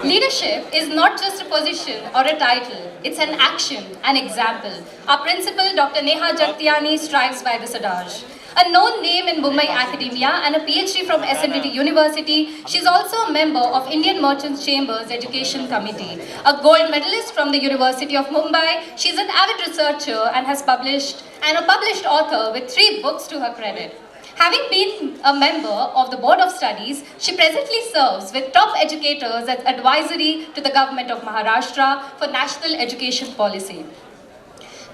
Leadership is not just a position or a title, it's an action, an example. Our principal, Dr. Neha Jagtiani, strives by this adage. A known name in Mumbai academia and a PhD from SNDT University, she's also a member of Indian Merchants Chamber's Education Committee. A gold medalist from the University of Mumbai, she's an avid researcher and has published a published author with 3 books to her credit. Having been a member of the Board of Studies, she presently serves with top educators as advisory to the government of Maharashtra for national education policy.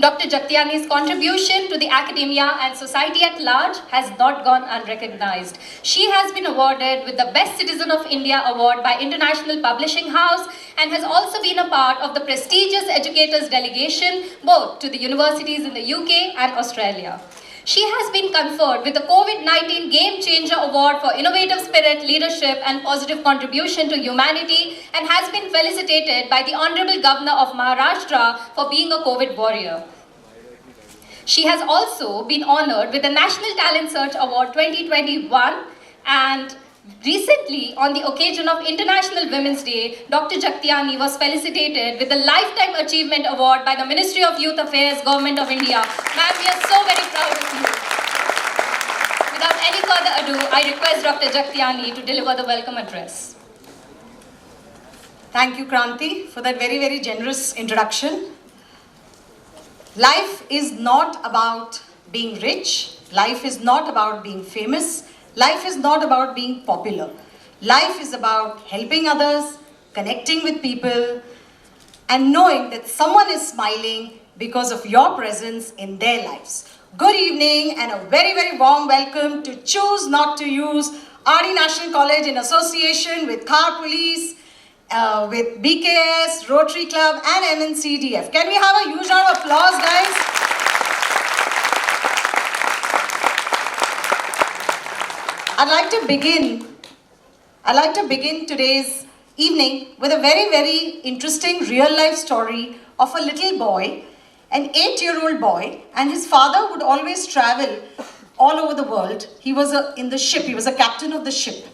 Dr. Jagtiani's contribution to the academia and society at large has not gone unrecognized. She has been awarded with the Best Citizen of India Award by International Publishing House and has also been a part of the prestigious educators delegation both to the universities in the UK and Australia. She has been conferred with the COVID-19 Game Changer Award for Innovative Spirit, Leadership and Positive Contribution to Humanity and has been felicitated by the Honorable Governor of Maharashtra for being a COVID warrior. She has also been honored with the National Talent Search Award 2021 and recently, on the occasion of International Women's Day, Dr. Jagtiani was felicitated with the Lifetime Achievement Award by the Ministry of Youth Affairs, Government of India. Ma'am, we are so very proud of you. Without any further ado, I request Dr. Jagtiani to deliver the welcome address. Thank you, Kranti, for that very, very generous introduction. Life is not about being rich. Life is not about being famous. Life is not about being popular. Life is about helping others, connecting with people, and knowing that someone is smiling because of your presence in their lives. Good evening and a very, very warm welcome to Choose Not to Use, RD National College in association with Car Police, with BKS, Rotary Club and MNCDF. Can we have a huge round of applause, guys? I'd like to begin today's evening with a very, very interesting real-life story of a little boy, an 8-year-old boy, and his father would always travel all over the world. He was in the ship, he was a captain of the ship.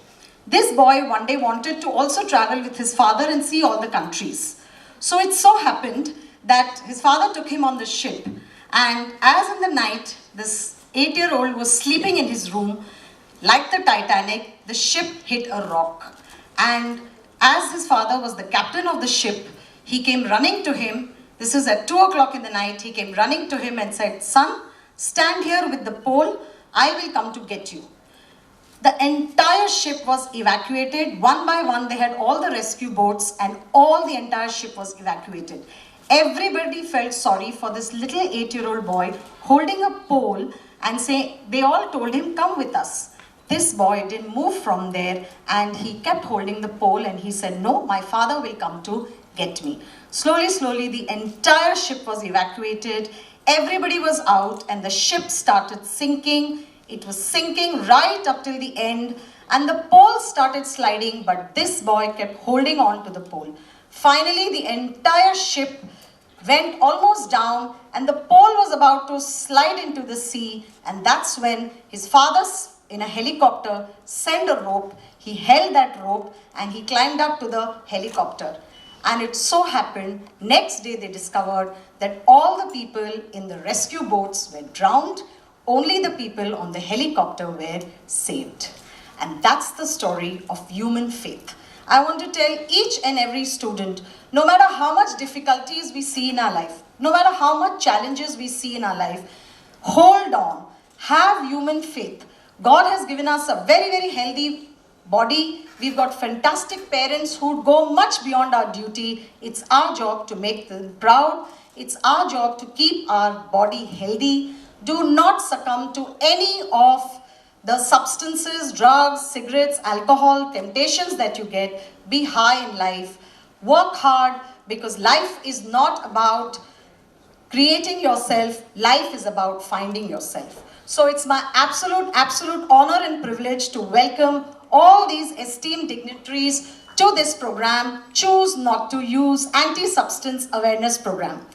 This boy one day wanted to also travel with his father and see all the countries. So it so happened that his father took him on the ship, and as in the night, this 8-year-old was sleeping in his room. Like the Titanic, the ship hit a rock. And as his father was the captain of the ship, he came running to him. This is at 2 o'clock in the night. He came running to him and said, "Son, stand here with the pole. I will come to get you." The entire ship was evacuated. One by one, they had all the rescue boats and all the entire ship was evacuated. Everybody felt sorry for this little 8-year-old boy holding a pole and they all told him, "Come with us." This boy didn't move from there and he kept holding the pole and he said, "No, my father will come to get me." Slowly, the entire ship was evacuated. Everybody was out and the ship started sinking. It was sinking right up till the end and the pole started sliding, but this boy kept holding on to the pole. Finally, the entire ship went almost down and the pole was about to slide into the sea, and that's when his father in a helicopter sent a rope. He held that rope and he climbed up to the helicopter. And it so happened, next day they discovered that all the people in the rescue boats were drowned. Only the people on the helicopter were saved. And that's the story of human faith. I want to tell each and every student, no matter how much difficulties we see in our life, no matter how much challenges we see in our life, hold on, have human faith. God has given us a very, very healthy body. We've got fantastic parents who go much beyond our duty. It's our job to make them proud. It's our job to keep our body healthy. Do not succumb to any of the substances, drugs, cigarettes, alcohol, temptations that you get. Be high in life. Work hard, because life is not about creating yourself. Life is about finding yourself. So it's my absolute honor and privilege to welcome all these esteemed dignitaries to this program, Choose Not to Use Anti-Substance Awareness Program.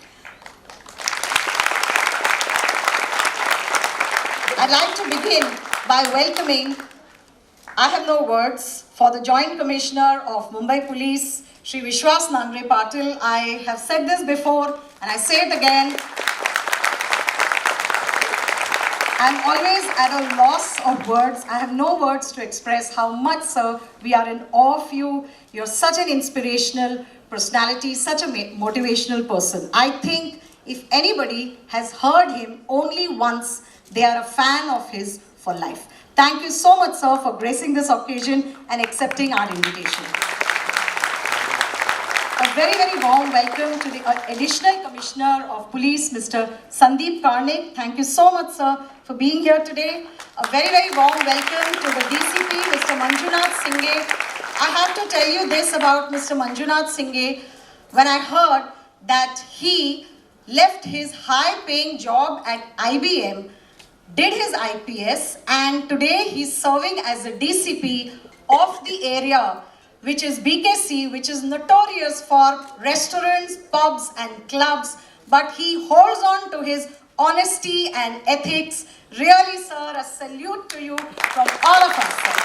I'd like to begin by welcoming I have no words. For the Joint Commissioner of Mumbai Police, Shri Vishwas Nangre Patil, I have said this before and I say it again. I'm always at a loss of words. I have no words to express how much, sir, we are in awe of you. You're such an inspirational personality, such a motivational person. I think if anybody has heard him only once, they are a fan of his for life. Thank you so much, sir, for gracing this occasion and accepting our invitation. A very, very warm welcome to the Additional Commissioner of Police, Mr. Sandeep Karnik. Thank you so much, sir, for being here today. A very, very warm welcome to the DCP, Mr. Manjunath Singh. I have to tell you this about Mr. Manjunath Singh. When I heard that he left his high-paying job at IBM, did his IPS, and today he's serving as the DCP of the area, which is BKC, which is notorious for restaurants, pubs and clubs, but he holds on to his honesty and ethics. Really, sir, a salute to you from all of us, sir.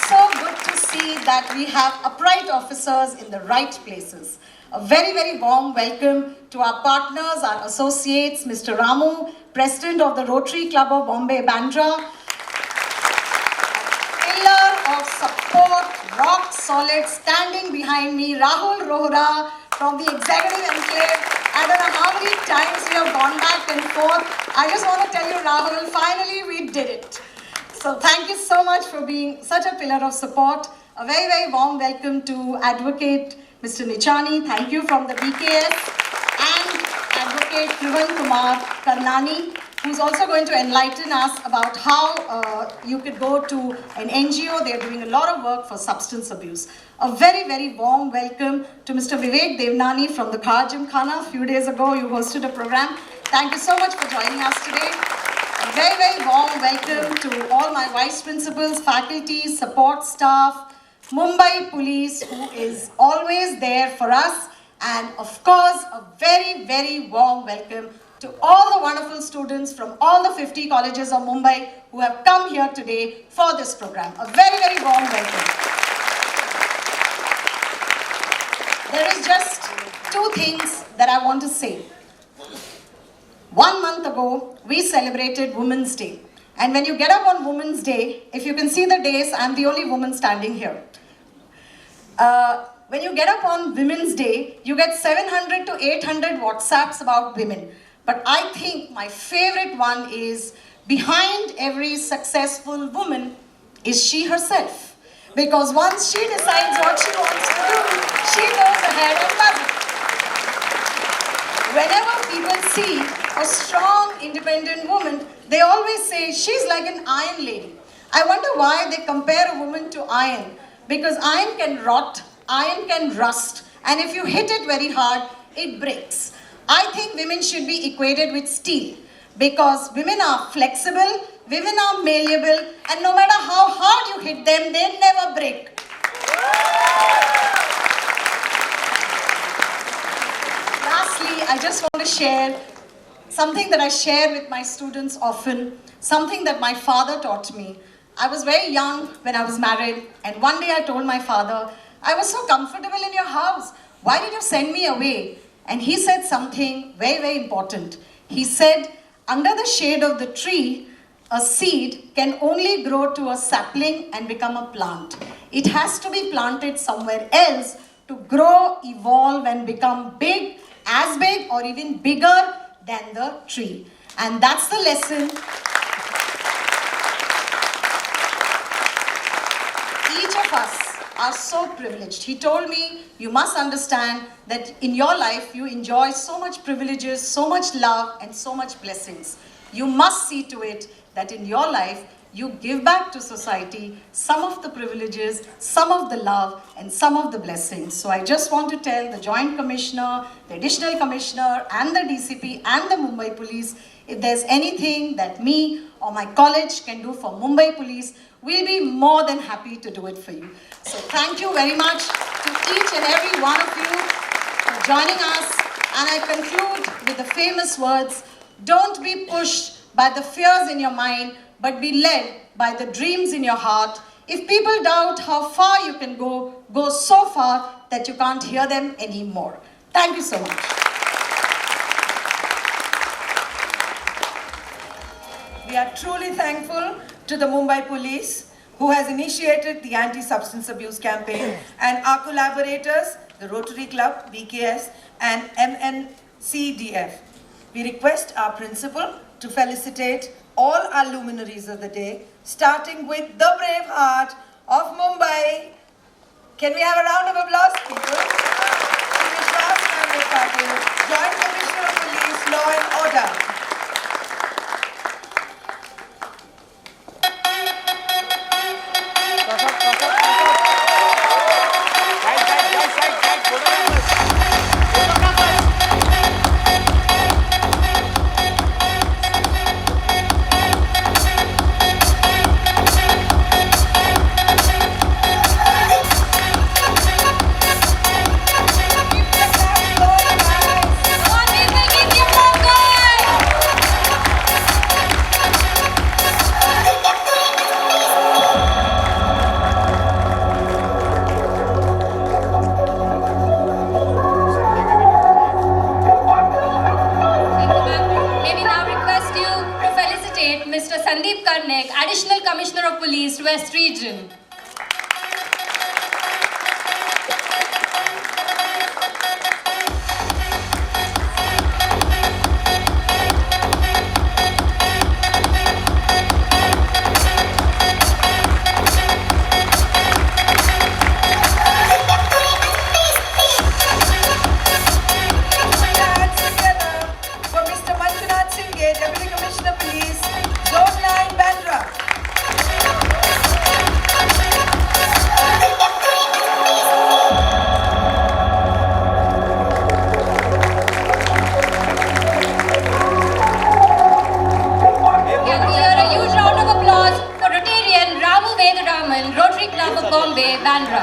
So good to see that we have upright officers in the right places. A very, very warm welcome to our partners, our associates, Mr. Ramu, President of the Rotary Club of Bombay, Bandra, pillar of support, rock solid, standing behind me, Rahul Rohra from the Executive Enclave. I don't know how many times we have gone back and forth. I just want to tell you, Rahul, finally we did it. So thank you so much for being such a pillar of support. A very, very warm welcome to Advocate Mr. Nichani. Thank you from the BKS, and Advocate Trivan Kumar Karnani, who's also going to enlighten us about how you could go to an NGO. They're doing a lot of work for substance abuse. A very, very warm welcome to Mr. Vivek Devnani from the Khar Gymkhana. A few days ago, you hosted a program. Thank you so much for joining us today. A very, very warm welcome to all my vice principals, faculty, support staff, Mumbai Police, who is always there for us, and of course, a very, very warm welcome to all the wonderful students from all the 50 colleges of Mumbai who have come here today for this program. A very, very warm welcome. There is just two things that I want to say. 1 month ago, we celebrated Women's Day. And when you get up on Women's Day, if you can see the days, I'm the only woman standing here. When you get up on Women's Day, you get 700 to 800 WhatsApps about women. But I think my favorite one is, behind every successful woman is she herself. Because once she decides what she wants to do, she goes ahead and does it. Whenever people see a strong, independent woman, they always say, she's like an iron lady. I wonder why they compare a woman to iron. Because iron can rot, iron can rust, and if you hit it very hard, it breaks. I think women should be equated with steel, because women are flexible, women are malleable, and no matter how hard you hit them, they never break. Lastly, I just want to share something that I share with my students often, something that my father taught me. I was very young when I was married, and one day I told my father, I was so comfortable in your house. Why did you send me away? And he said something very, very important. He said, under the shade of the tree, a seed can only grow to a sapling and become a plant. It has to be planted somewhere else to grow, evolve, and become big, as big or even bigger than the tree. And that's the lesson. Each of us are so privileged. He told me, you must understand that in your life, you enjoy so much privileges, so much love, and so much blessings. You must see to it that in your life, you give back to society some of the privileges, some of the love, and some of the blessings. So I just want to tell the Joint Commissioner, the Additional Commissioner, and the DCP, and the Mumbai Police, if there's anything that me or my college can do for Mumbai Police, we'll be more than happy to do it for you. So thank you very much to each and every one of you for joining us. And I conclude with the famous words, don't be pushed by the fears in your mind, but be led by the dreams in your heart. If people doubt how far you can go, go so far that you can't hear them anymore. Thank you so much. We are truly thankful to the Mumbai Police, who has initiated the anti-substance abuse campaign, and our collaborators, the Rotary Club, BKS, and MNCDF. We request our principal to felicitate all our luminaries of the day, starting with the brave heart of Mumbai. Can we have a round of applause, people? Joint Commissioner of Police, Law and Order. Additional Commissioner of Police, West Region. Deputy Commissioner of Police, Zone 9, Bandra. Rotary Club of Bombay, Bandra.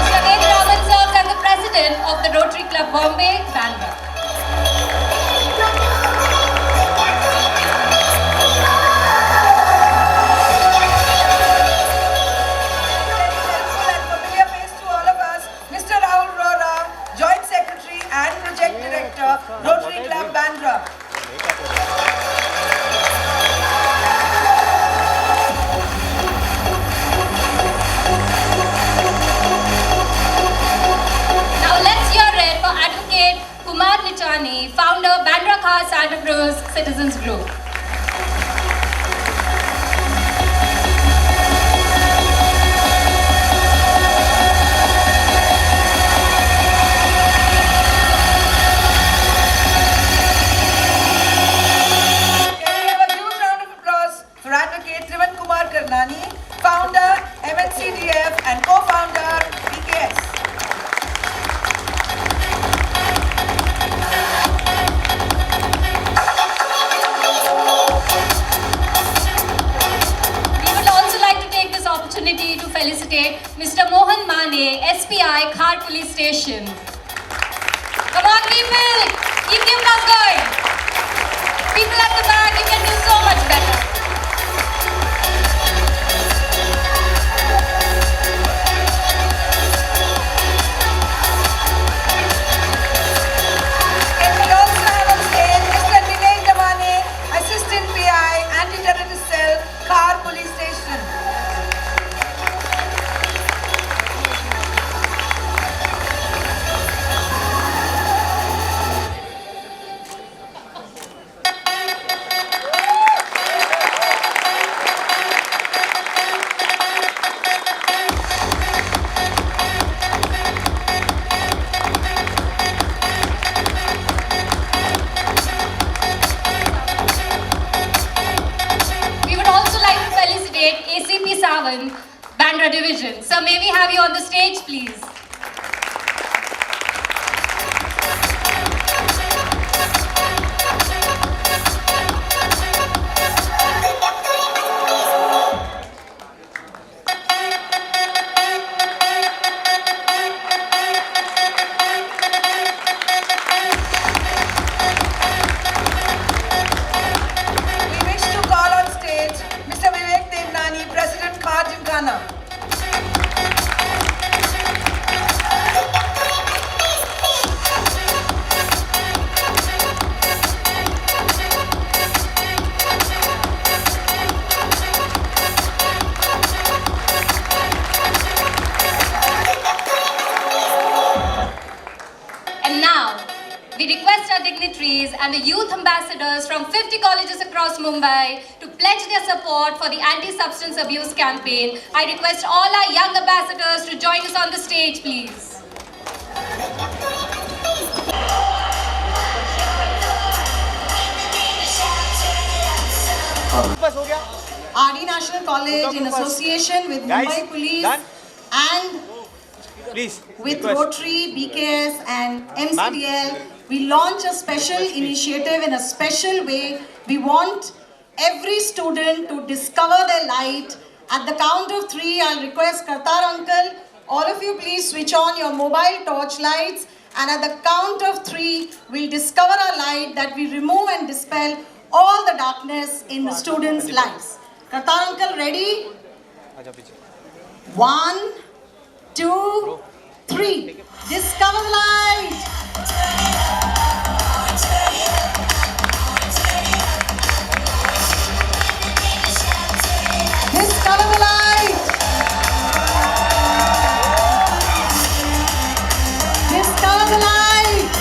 Mr. Vedaraman serves as the President of the Rotary Club Bombay, Bandra. Mr. Rahul Rora, Joint Secretary and Project Director, Rotary Club, Bandra. Founder, Bandra Khas Entrepreneurs Citizens Group. Can we have a huge round of applause for Advocate Trivan Kumar Karnani, Founder, MNCDF and Co-Founder, BKS. To felicitate Mr. Mohan Mane, SPI, Khar Police Station. Come on people, keep your bus going. People at the back, you can do so much better. Can we also have on stage Mr. Dinesh Damane, Assistant PI, Anti-Terrorist Cell, Khar Police Station. Bandra Division. Sir, may we have you on the stage, please? we request our dignitaries and the youth ambassadors from 50 colleges across Mumbai to pledge their support for the anti-substance abuse campaign. I request all our young ambassadors to join us on the stage, please. RD National College in association with Mumbai Police and with Rotary, BKS and MCDL, we launch a special initiative in a special way. We want every student to discover their light. At the count of 3, I'll request Kartar uncle, all of you please switch on your mobile torch lights, and at the count of 3, we'll discover our light, that we remove and dispel all the darkness in the students' lives. Kartar uncle, ready? 1, 2, 3. Discover the light. Discover the light. Discover the light.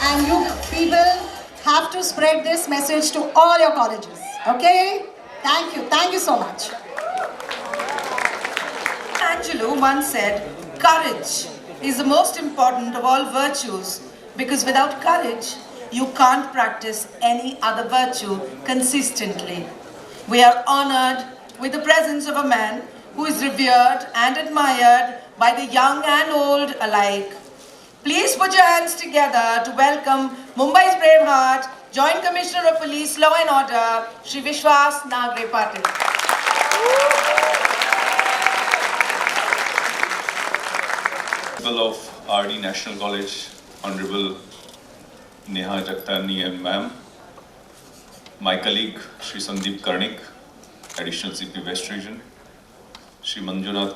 And you people have to spread this message to all your colleges. Okay? Thank you so much. Angelou once said, courage is the most important of all virtues, because without courage, you can't practice any other virtue consistently. We are honored with the presence of a man who is revered and admired by the young and old alike. Please put your hands together to welcome Mumbai's Braveheart, Joint Commissioner of Police, Law and Order, Shri Vishwas Nagre Patil. Principal of RD National College, Honorable Neha Jagtiani Ma'am, my colleague Shri Sandeep Karnik, Additional CP West Region, Shri Manjunath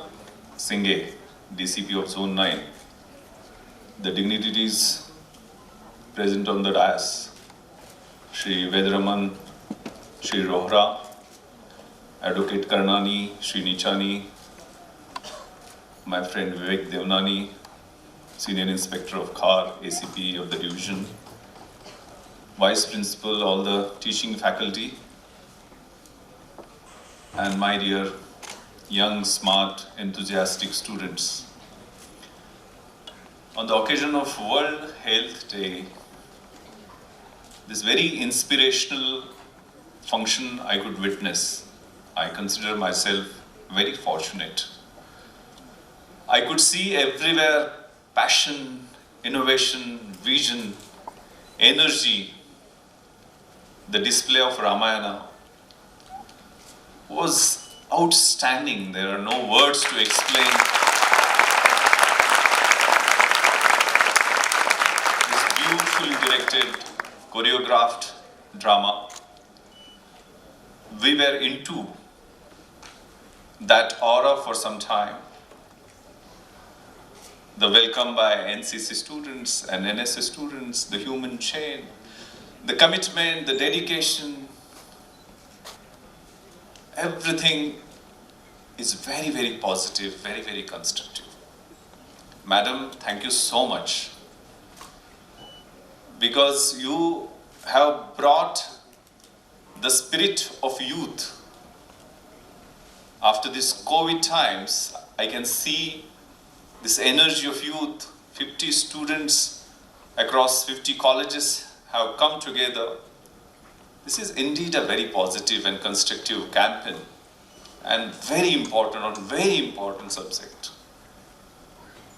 Singh, DCP of Zone 9, the dignitaries present on the dais, Shri Vedraman, Shri Rohra, Advocate Karnani, Shri Nichani, my friend Vivek Devnani, Senior Inspector of CAR, ACP of the division, Vice Principal, all the teaching faculty, and my dear young, smart, enthusiastic students. On the occasion of World Health Day, this very inspirational function I could witness, I consider myself very fortunate. I could see everywhere passion, innovation, vision, energy. The display of Ramayana was outstanding. There are no words to explain beautifully directed, choreographed drama. We were into that aura for some time. The welcome by NCC students and NSS students, the human chain, the commitment, the dedication, everything is very, very positive, very, very constructive. Madam, thank you so much, because you have brought the spirit of youth. After these COVID times, I can see this energy of youth. 50 students across 50 colleges have come together. This is indeed a very positive and constructive campaign, and very important subject.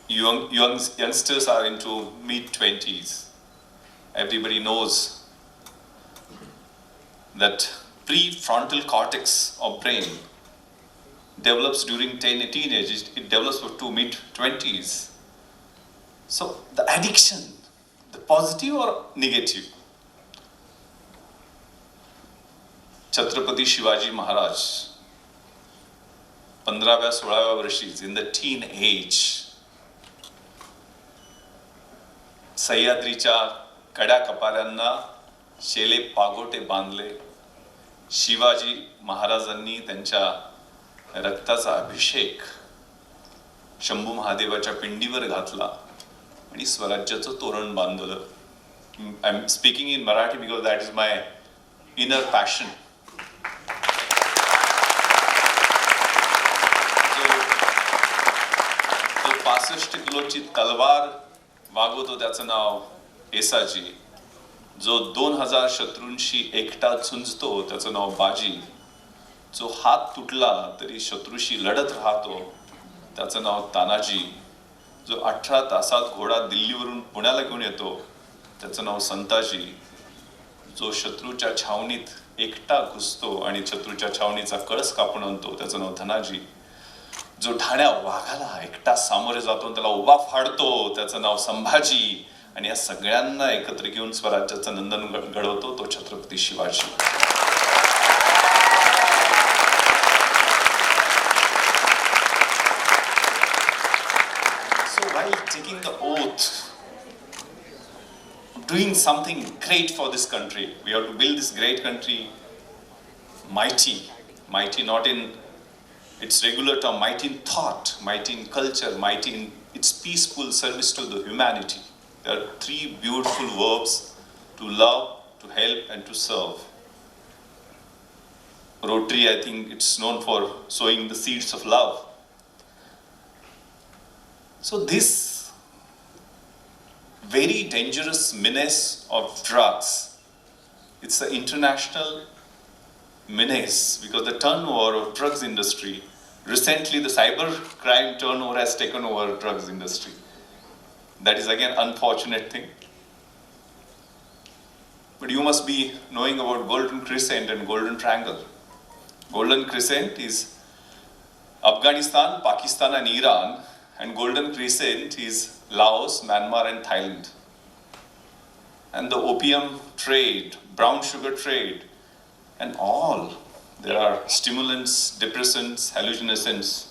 Youngsters are into mid-20s. Everybody knows that prefrontal cortex of brain develops during teenage, it develops up to mid-20s. So the addiction, the positive or negative? Chhatrapati Shivaji Maharaj, 15व्या-16व्या वर्षीच in the teen age सह्याद्रीच्या कड्या कपाऱ्यांना शेले पागोटे बांधले. शिवाजी महाराजांनी त्यांच्या रक्ताचा अभिषेक शंभू महादेवाच्या पिंडीवर घातला आणि स्वराज्याचं तोरण बांधलं. I am speaking in Marathi because that is my inner passion. तो 65 किलोची तलवार वागवतो त्याचं नाव येसाजी. जो 2000 शत्रूंशी एकटा झुंजतो त्याचं नाव बाजी. जो हात तुटला तरी शत्रूशी लढत राहतो त्याचं नाव तानाजी. जो 18 तासात घोडा दिल्लीवरून पुण्याला घेऊन येतो त्याचं नाव संताजी. जो शत्रूच्या छावणीत एकटा घुसतो आणि शत्रूच्या छावणीचा कळस कापून आणतो त्याचं नाव धनाजी. जो ठाण्या वाघाला एकटा सामोरे जातो आणि त्याला उभा फाडतो त्याचं नाव संभाजी. आणि या सगळ्यांना एकत्र घेऊन स्वराज्याचं नंदन घडवतो तो Chhatrapati Shivaji. So while taking the oath, doing something great for this country, we have to build this great country mighty. Mighty not in its regular term, mighty in thought, mighty in culture, mighty in its peaceful service to the humanity. There are three beautiful verbs: to love, to help, and to serve. Rotary, I think it's known for sowing the seeds of love. So this very dangerous menace of drugs, it's an international menace because the turnover of drugs industry, recently the cyber crime turnover has taken over drugs industry. That is again unfortunate thing. But you must be knowing about Golden Crescent and Golden Triangle. Golden Crescent is Afghanistan, Pakistan and Iran, and Golden Crescent is Laos, Myanmar and Thailand. And the opium trade, brown sugar trade, and all, there are stimulants, depressants, hallucinogens.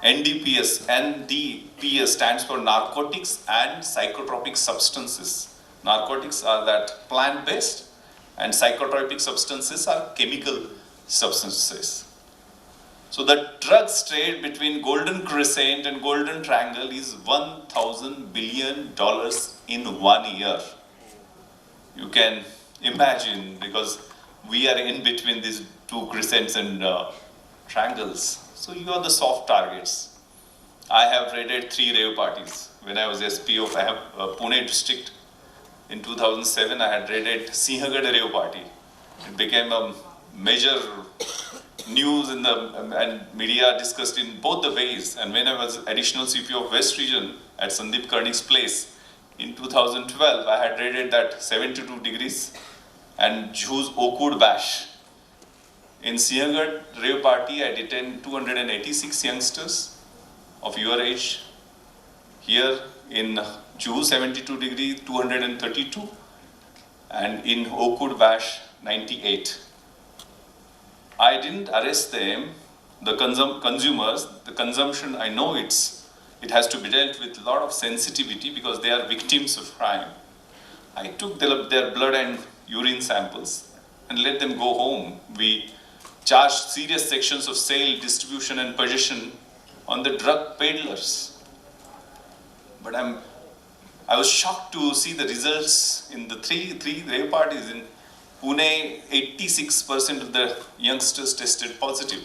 NDPS stands for narcotics and psychotropic substances. Narcotics are that plant-based and psychotropic substances are chemical substances. So the drugs trade between Golden Crescent and Golden Triangle is $1,000 billion in 1 year. You can imagine because we are in between these two crescents and triangles. So you are the soft targets. I have raided 3 rave parties when I was SP of Pune district. In 2007, I had raided SINGH rave party. It became a major news in the and media discussed in both the ways. And when I was additional CP of West Region at Sandeep Karnik's place in 2012, I had raided that 72 degrees and Jhu's Okud Bash. In Singhgarh rave party, I detained 286 youngsters of your age. Here in Jhu 72 degree, 232, and in Okud Bash 98. I didn't arrest them. The consumers, the consumption, I know it has to be dealt with a lot of sensitivity because they are victims of crime. I took their blood and urine samples and let them go home. We charged serious sections of sale, distribution and possession on the drug peddlers. But I was shocked to see the results in the three rave parties. In Pune, 86% of the youngsters tested positive.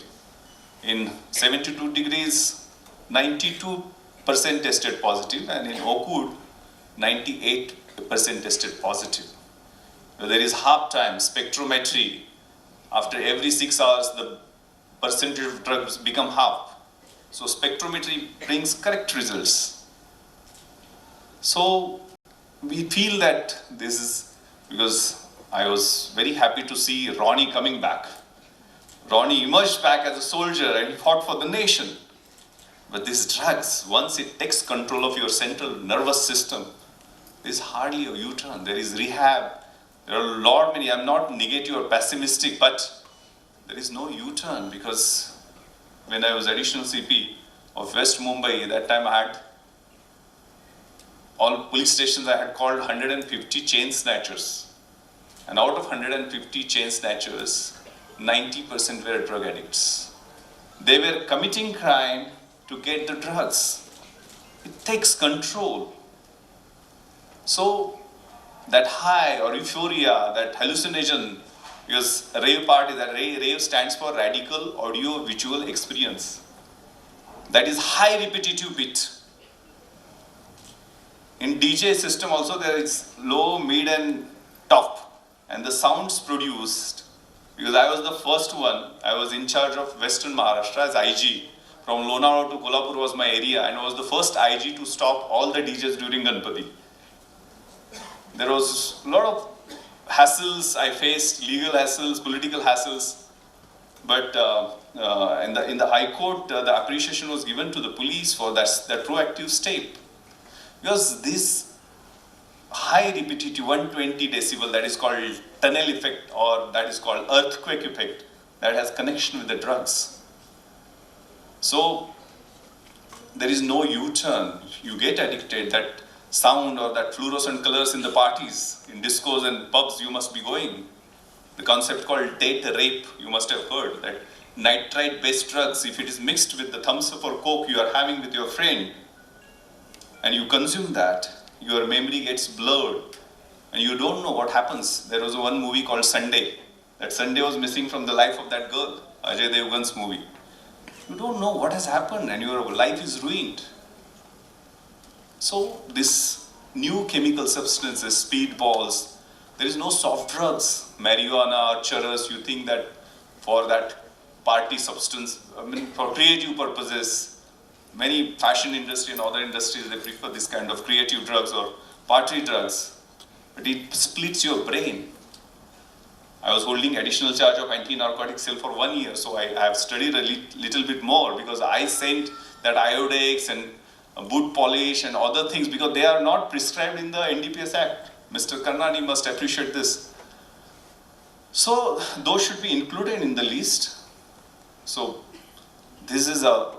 In 72 degrees, 92% tested positive, and in Okud, 98% tested positive. There is half time spectrometry. After every 6 hours, the percentage of drugs become half. So spectrometry brings correct results. So we feel that this is because I was very happy to see Ronnie coming back. Ronnie emerged back as a soldier and fought for the nation. But these drugs, once it takes control of your central nervous system, there is hardly a U-turn. There is rehab. There are a lot many, I'm not negative or pessimistic, but there is no U-turn because when I was additional CP of West Mumbai, that time I had all police stations, I had called 150 chain snatchers. And out of 150 chain snatchers, 90% were drug addicts. They were committing crime to get the drugs. It takes control. So that high or euphoria, that hallucination, because rave party, that rave stands for radical audio visual experience. That is high repetitive bit. In DJ system also there is low, mid and top. And the sounds produced, because I was the first one, I was in charge of Western Maharashtra as IG. From Lonavala to Kolhapur was my area, and I was the first IG to stop all the DJs during Ganpati. There was a lot of hassles I faced, legal hassles, political hassles. But in the High Court, the appreciation was given to the police for that proactive step. Because this high repetitive 120 decibel, that is called tunnel effect, or that is called earthquake effect, that has connection with the drugs. So there is no U-turn. You get addicted. That sound or that fluorescent colors in the parties, in discos and pubs, you must be going. The concept called date rape, you must have heard that nitrite-based drugs, if it is mixed with the thumbs up or coke you are having with your friend, and you consume that, your memory gets blurred, and you don't know what happens. There was one movie called Sunday. That Sunday was missing from the life of that girl, Ajay Devgan's movie. You don't know what has happened, and your life is ruined. So this new chemical substances, speedballs, there is no soft drugs, marijuana or charas. You think that for that party substance, I mean, for creative purposes, many fashion industry and other industries, they prefer this kind of creative drugs or party drugs. But it splits your brain. I was holding additional charge of anti-narcotic cell for 1 year, so I have studied a little bit more, because I sent that iodex and boot polish and other things, because they are not prescribed in the NDPS Act. Mr. Karnani must appreciate this. So those should be included in the list. So this is a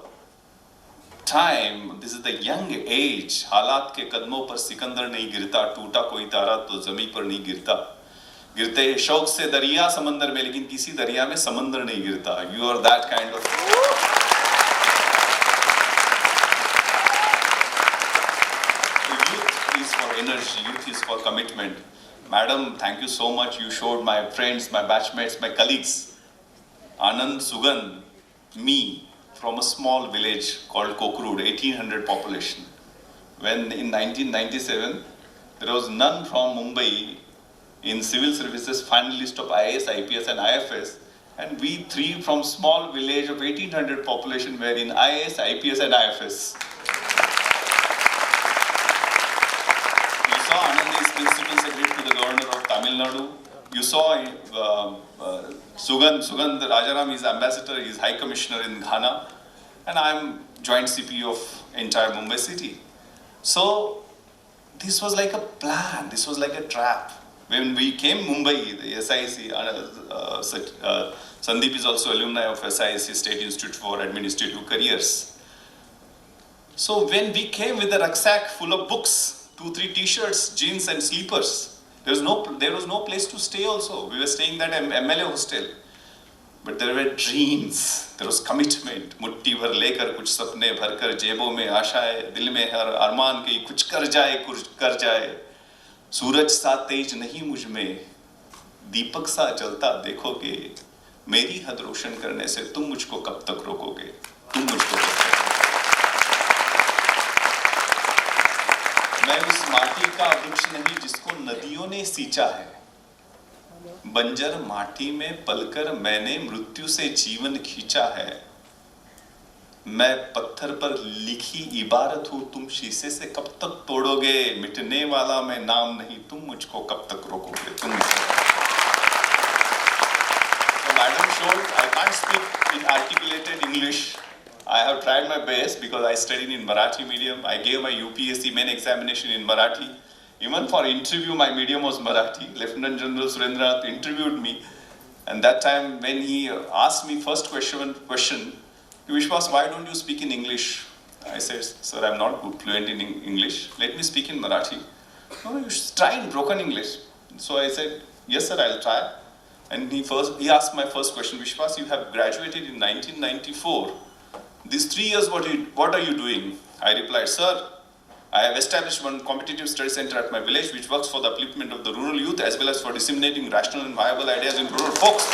time, this is the young age. हालात के कदमों पर सिकंदर नहीं गिरता, टूटा कोई तारा तो ज़मीन पर नहीं गिरता. गिरते शौक से दरिया समंदर में, लेकिन किसी दरिया में समंदर नहीं गिरता. You are that kind of. Youth is for energy. Youth is for commitment. Madam, thank you so much. You showed my friends, my batchmates, my colleagues, Anand, Sugan, me, from a small village called Kokrud, 1800 population. When in 1997, there was none from Mumbai in civil services finalist of IAS, IPS and IFS, and we three from small village of 1800 population were in IAS, IPS and IFS. You saw Anand is principal secretary to the governor of Tamil Nadu. You saw Sugand Rajaram is ambassador, he is high commissioner in Ghana, and I am joint CP of entire Mumbai city. So this was like a plan, this was like a trap. When we came Mumbai, the SIC, Sandeep is also alumni of SIC, State Institute for Administrative Careers. So when we came with a rucksack full of books, 2-3 t-shirts, jeans and sleepers, there was no place to stay also. We were staying at MLA hostel. But there were dreams, there was commitment. मुट्ठी भर लेकर कुछ सपने भरकर जेबों में आशाएं, दिल में हर अरमान की कुछ कर जाए. सूरज सा तेज नहीं मुझ में, दीपक सा जलता देखोगे. मेरी हद रोशन करने से तुम मुझको कब तक रोकोगे? तुम मुझको कब तक? मैं उस माटी का वृक्ष नहीं जिसको नदियों ने सींचा है. बंजर माटी में पलकर मैंने मृत्यु से जीवन खींचा है. मैं पत्थर पर लिखी इबारत हूँ, तुम शीशे से कब तक तोड़ोगे? मिटने वाला मैं नाम नहीं, तुम मुझको कब तक रोकोगे? तुम So Madam showed, I can't speak in articulated English. I have tried my best because I studied in Marathi medium. I gave my UPSC main examination in Marathi. Even for interview, my medium was Marathi. Lieutenant General Surendranath interviewed me. And that time when he asked me first question, Vishwas, why don't you speak in English? I said, sir, I'm not fluent in English. Let me speak in Marathi. No, you should try in broken English. So I said, yes, sir, I'll try. And he asked my first question, Vishwas, you have graduated in 1994. These 3 years, what are you doing? I replied, sir, I have established one competitive study center at my village which works for the upliftment of the rural youth as well as for disseminating rational and viable ideas in rural folks.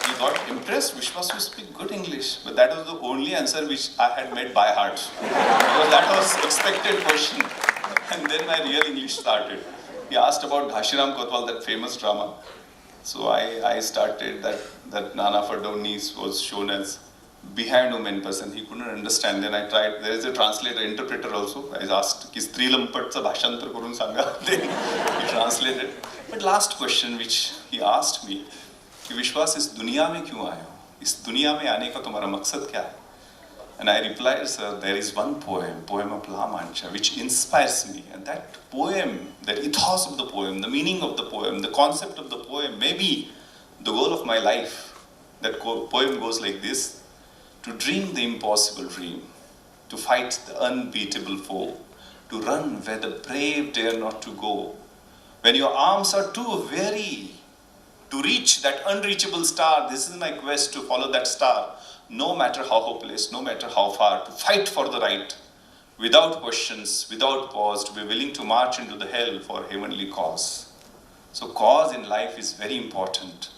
He got impressed. Vishwas, you speak good English. But that was the only answer which I had made by heart. Because that was expected question. And then my real English started. He asked about Ghashiram Kotwal, that famous drama. So I started that Nana Fadownis was shown as behind woman person. He couldn't understand. Then I tried. There is a translator, interpreter also. I asked, "Ki Strilampatsa bhashantar karun sanga." Then he translated. But last question which he asked me, कि विश्वास इस दुनिया में क्यों आए हो? इस दुनिया में आने का तुम्हारा मकसद क्या है? And I replied, sir, there is one poem of La Mancha, which inspires me. And that poem, that ethos of the poem, the meaning of the poem, the concept of the poem, may be the goal of my life. That poem goes like this: to dream the impossible dream, to fight the unbeatable foe, to run where the brave dare not to go. When your arms are too weary to reach that unreachable star, this is my quest to follow that star. No matter how hopeless, no matter how far, to fight for the right, without questions, without pause, to be willing to march into the hell for heavenly cause. So cause in life is very important.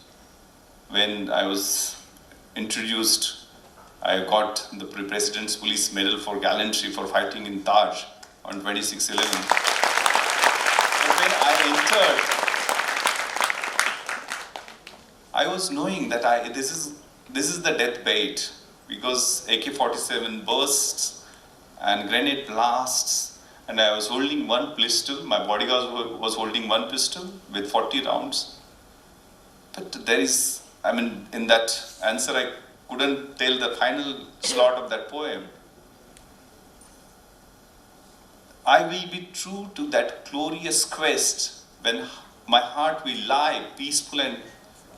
When I was introduced, I got the President's Police Medal for gallantry for fighting in Taj on 26/11. But when I entered, I was knowing that this is the deathbed, because AK-47 bursts and grenade blasts, and I was holding one pistol. My bodyguard was holding one pistol with 40 rounds. But there is, in that answer, I couldn't tell the final slot of that poem. I will be true to that glorious quest when my heart will lie peaceful and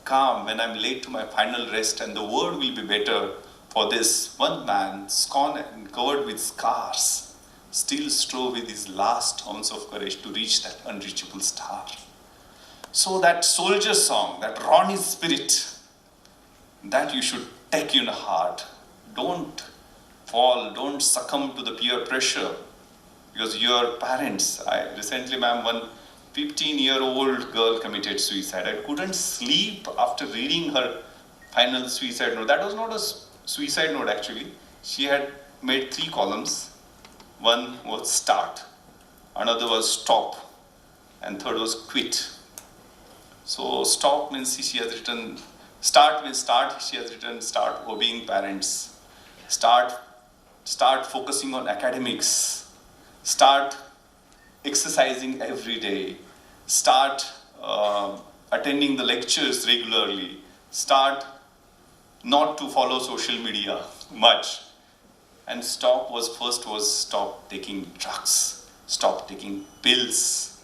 calm when I'm laid to my final rest, and the world will be better for this one man, scorned and covered with scars, still strove with his last ounce of courage to reach that unreachable star. So that soldier song, that Ronnie spirit, that you should take in heart. Don't fall, don't succumb to the peer pressure, because your parents, recently, ma'am, one 15-year-old girl committed suicide. I couldn't sleep after reading her final suicide note. That was not a suicide note, actually. She had made 3 columns. One was start, another was stop, and third was quit. So stop means she has written, start means start, she has written start obeying parents, start focusing on academics, start exercising every day, start attending the lectures regularly, start not to follow social media much, and stop stop taking drugs, stop taking pills,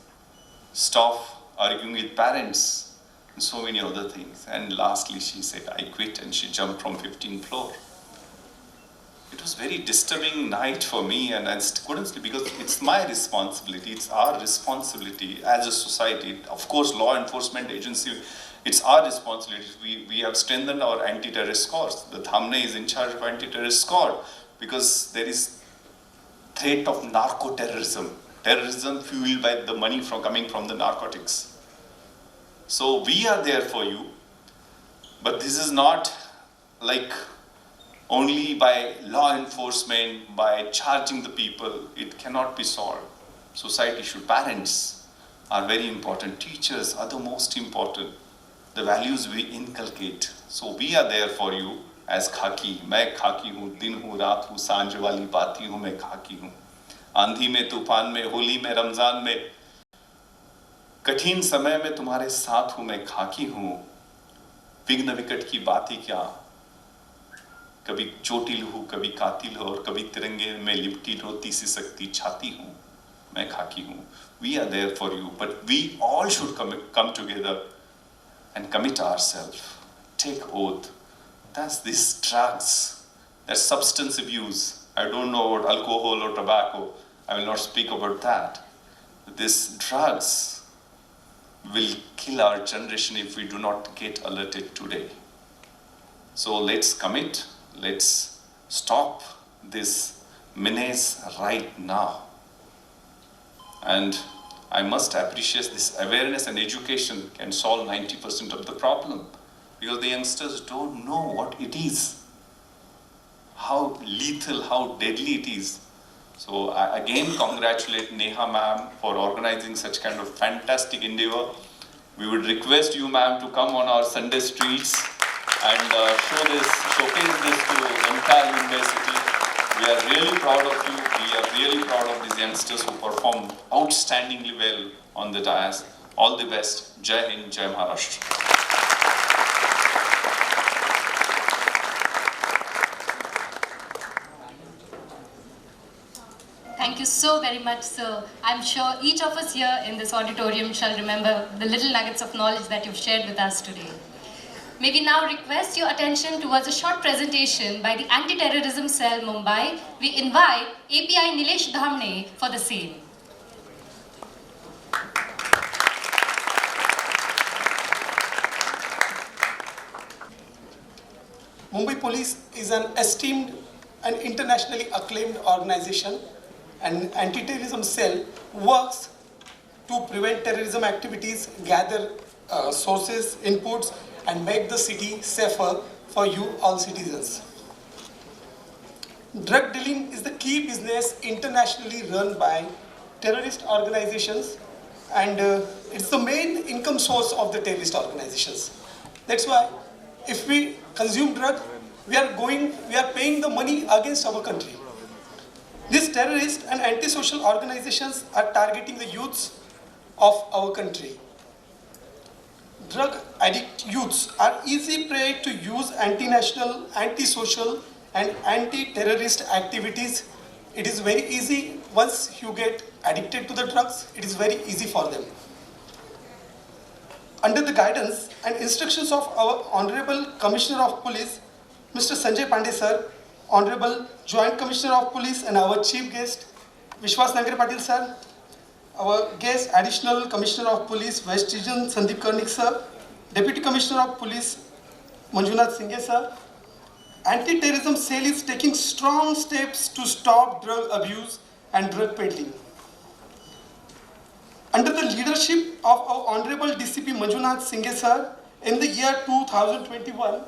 stop arguing with parents, and so many other things. And lastly, she said, I quit, and she jumped from 15th floor. It was very disturbing night for me, and I couldn't sleep, because it's my responsibility, it's our responsibility as a society. Of course, law enforcement agency, it's our responsibility. We have strengthened our anti-terrorist squads. The Thamne is in charge of anti-terrorist squad, because there is threat of narco-terrorism, terrorism fueled by the money coming from the narcotics. So we are there for you, but this is not like only by law enforcement, by charging the people. It cannot be solved. Society should, parents are very important, teachers are the most important, the values we inculcate. So we are there for you as khaki. मैं खाकी हूँ, दिन हूँ, रात हूँ, सांझ वाली बाती हूँ, मैं खाकी हूँ. आंधी में, तूफान में, होली में, रमजान में, कठिन समय में तुम्हारे साथ हूँ, मैं खाकी हूँ. विघ्न विकट की बात ही क्या, कभी चोटिल हूँ, कभी कातिल हूँ, और कभी तिरंगे में लिपटी रोती सी सकती छाती हूँ, मैं खाकी हूँ. We are there for you, but we all should come together and commit ourselves, take oath. That's these drugs, that's substance abuse. I don't know about alcohol or tobacco. I will not speak about that. These drugs will kill our generation if we do not get alerted today. So let's commit, let's stop this menace right now. And I must appreciate this awareness and education can solve 90% of the problem, because the youngsters don't know what it is, how lethal, how deadly it is. So I again congratulate Neha ma'am for organizing such kind of fantastic endeavor. We would request you ma'am to come on our Sunday streets and showcase this to the entire university. We are really proud of you. We are really proud of these youngsters who performed outstandingly well on the dais. All the best. Jai Hind, Jai Maharashtra. Thank you so very much, sir. I'm sure each of us here in this auditorium shall remember the little nuggets of knowledge that you've shared with us today. May we now request your attention towards a short presentation by the Anti-Terrorism Cell, Mumbai. We invite API Nilesh Dhamne for the same. Mumbai Police is an esteemed and internationally acclaimed organization, and Anti-Terrorism Cell works to prevent terrorism activities, gather sources, inputs, and make the city safer for you all citizens. Drug dealing is the key business internationally run by terrorist organizations, and it's the main income source of the terrorist organizations. That's why if we consume drug, we are paying the money against our country. These terrorist and anti-social organizations are targeting the youths of our country. Drug addict youths are easy prey to use anti-national, anti-social and anti-terrorist activities. It is very easy. Once you get addicted to the drugs, it is very easy for them. Under the guidance and instructions of our Honorable Commissioner of Police, Mr. Sanjay Pandey sir, Honorable Joint Commissioner of Police, and our Chief Guest, Vishwas Nagare Patil sir, our guest Additional Commissioner of Police, West Region Sandeep Karnik sir, Deputy Commissioner of Police, Manjunath Singh sir, Anti-Terrorism Cell is taking strong steps to stop drug abuse and drug peddling. Under the leadership of our Honorable DCP Manjunath Singh sir, in the year 2021,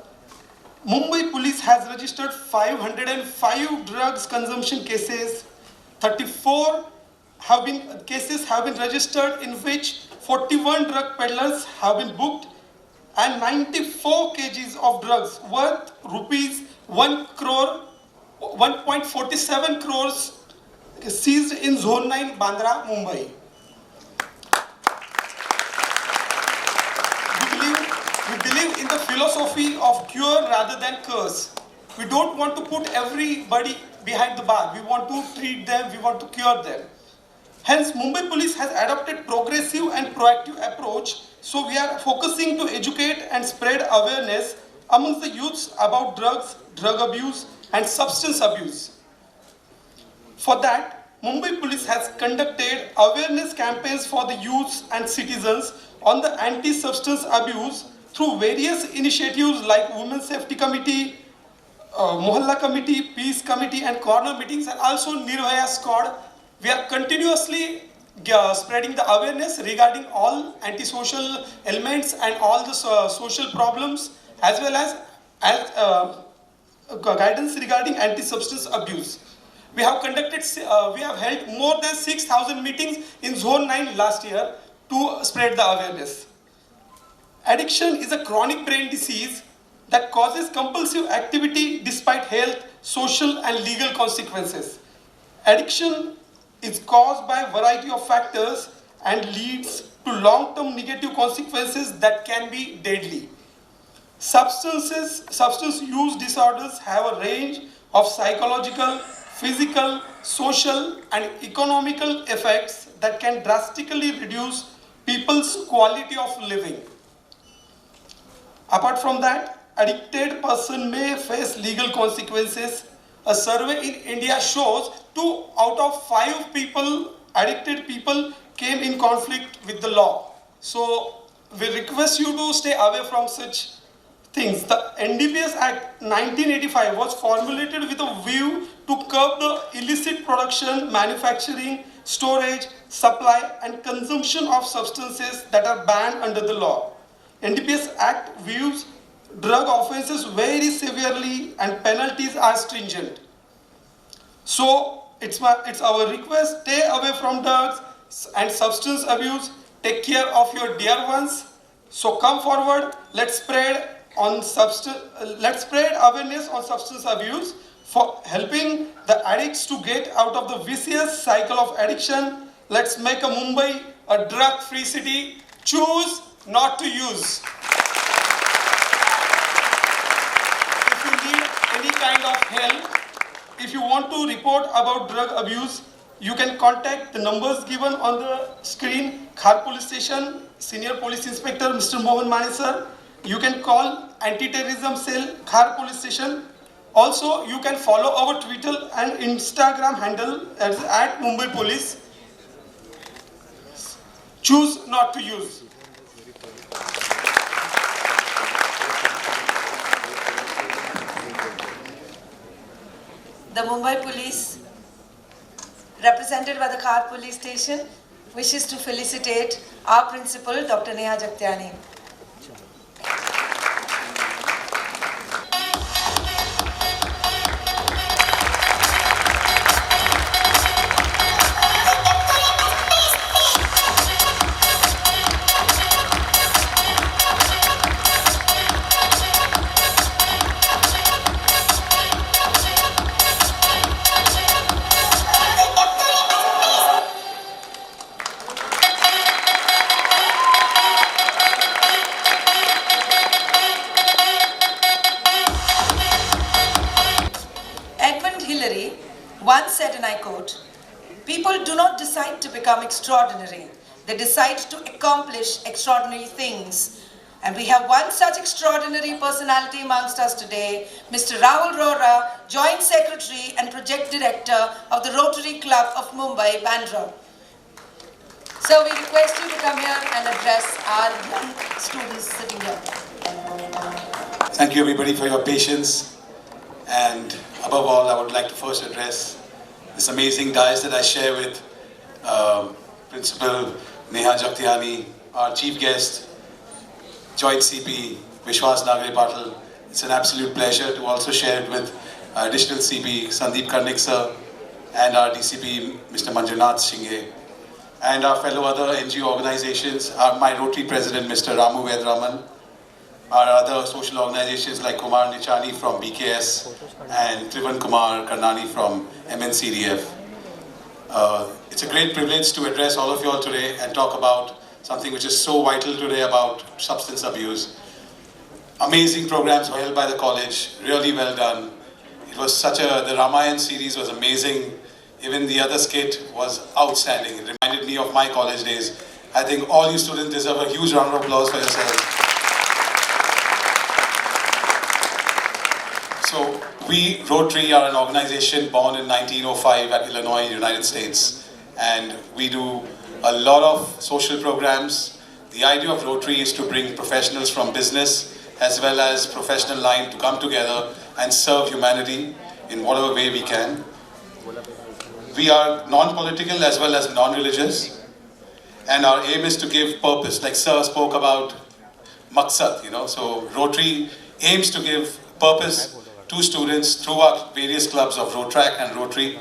Mumbai Police has registered 505 drugs consumption cases. 34 cases have been registered, in which 41 drug peddlers have been booked, and 94 kgs of drugs worth rupees 1.47 crores seized in Zone 9, Bandra, Mumbai. We believe in the philosophy of cure rather than curse. We don't want to put everybody behind the bar. We want to treat them, we want to cure them. Hence, Mumbai Police has adopted progressive and proactive approach. So we are focusing to educate and spread awareness amongst the youths about drugs, drug abuse and substance abuse. For that, Mumbai Police has conducted awareness campaigns for the youths and citizens on the anti-substance abuse through various initiatives like Women's Safety Committee, Mohalla Committee, Peace Committee and corner meetings, and also Nirbhaya Squad. We are continuously spreading the awareness regarding all antisocial elements and all the social problems, as well as guidance regarding anti-substance abuse. We have held more than 6,000 meetings in Zone 9 last year to spread the awareness. Addiction is a chronic brain disease that causes compulsive activity despite health, social and legal consequences. Addiction is caused by a variety of factors and leads to long-term negative consequences that can be deadly. Substance use disorders have a range of psychological, physical, social and economical effects that can drastically reduce people's quality of living. Apart from that, addicted person may face legal consequences. A survey in India shows 2 out of 5 people, addicted people, came in conflict with the law. So we request you to stay away from such things. The NDPS Act 1985 was formulated with a view to curb the illicit production, manufacturing, storage, supply and consumption of substances that are banned under the law. NDPS Act views drug offences very severely and penalties are stringent. So it's our request, stay away from drugs and substance abuse, take care of your dear ones. So come forward, let's spread awareness on substance abuse for helping the addicts to get out of the vicious cycle of addiction. Let's make a Mumbai a drug-free city. Choose not to use. If you need any kind of help, if you want to report about drug abuse, you can contact the numbers given on the screen. Khar Police Station, Senior Police Inspector Mr. Mohan Mane sir. You can call Anti-Terrorism Cell, Khar Police Station. Also, you can follow our Twitter and Instagram handle as @Mumbai Police. Choose not to use. The Mumbai Police, represented by the Khar Police Station, wishes to felicitate our principal, Dr. Neha Jagtiani. Once said, and I quote, "People do not decide to become extraordinary. They decide to accomplish extraordinary things." And we have one such extraordinary personality amongst us today, Mr. Rahul Rora, Joint Secretary and Project Director of the Rotary Club of Mumbai, Bandra. So we request you to come here and address our young students sitting here. Thank you everybody for your patience. And above all, I would like to first address this amazing dais that I share with Principal Neha Jagtiani, our Chief Guest, Joint CP Vishwas Nagare Patil. It's an absolute pleasure to also share it with additional CP Sandeep Karnik sir and our DCP Mr. Manjunath Singh and our fellow other NGO organizations, my Rotary President Mr. Ramu Vedraman, our other social organizations like Kumar Nichani from BKS and Trivan Kumar Karnani from MNCDF. It's a great privilege to address all of you all today and talk about something which is so vital today about substance abuse. Amazing programs were held by the college, really well done. It was the Ramayan series was amazing. Even the other skit was outstanding. It reminded me of my college days. I think all you students deserve a huge round of applause for yourselves. So we, Rotary, are an organization born in 1905 at Illinois, United States. And we do a lot of social programs. The idea of Rotary is to bring professionals from business as well as professional line to come together and serve humanity in whatever way we can. We are non-political as well as non-religious. And our aim is to give purpose, like Sir spoke about Maksad, So Rotary aims to give purpose to students through our various clubs of Rotrack and Rotary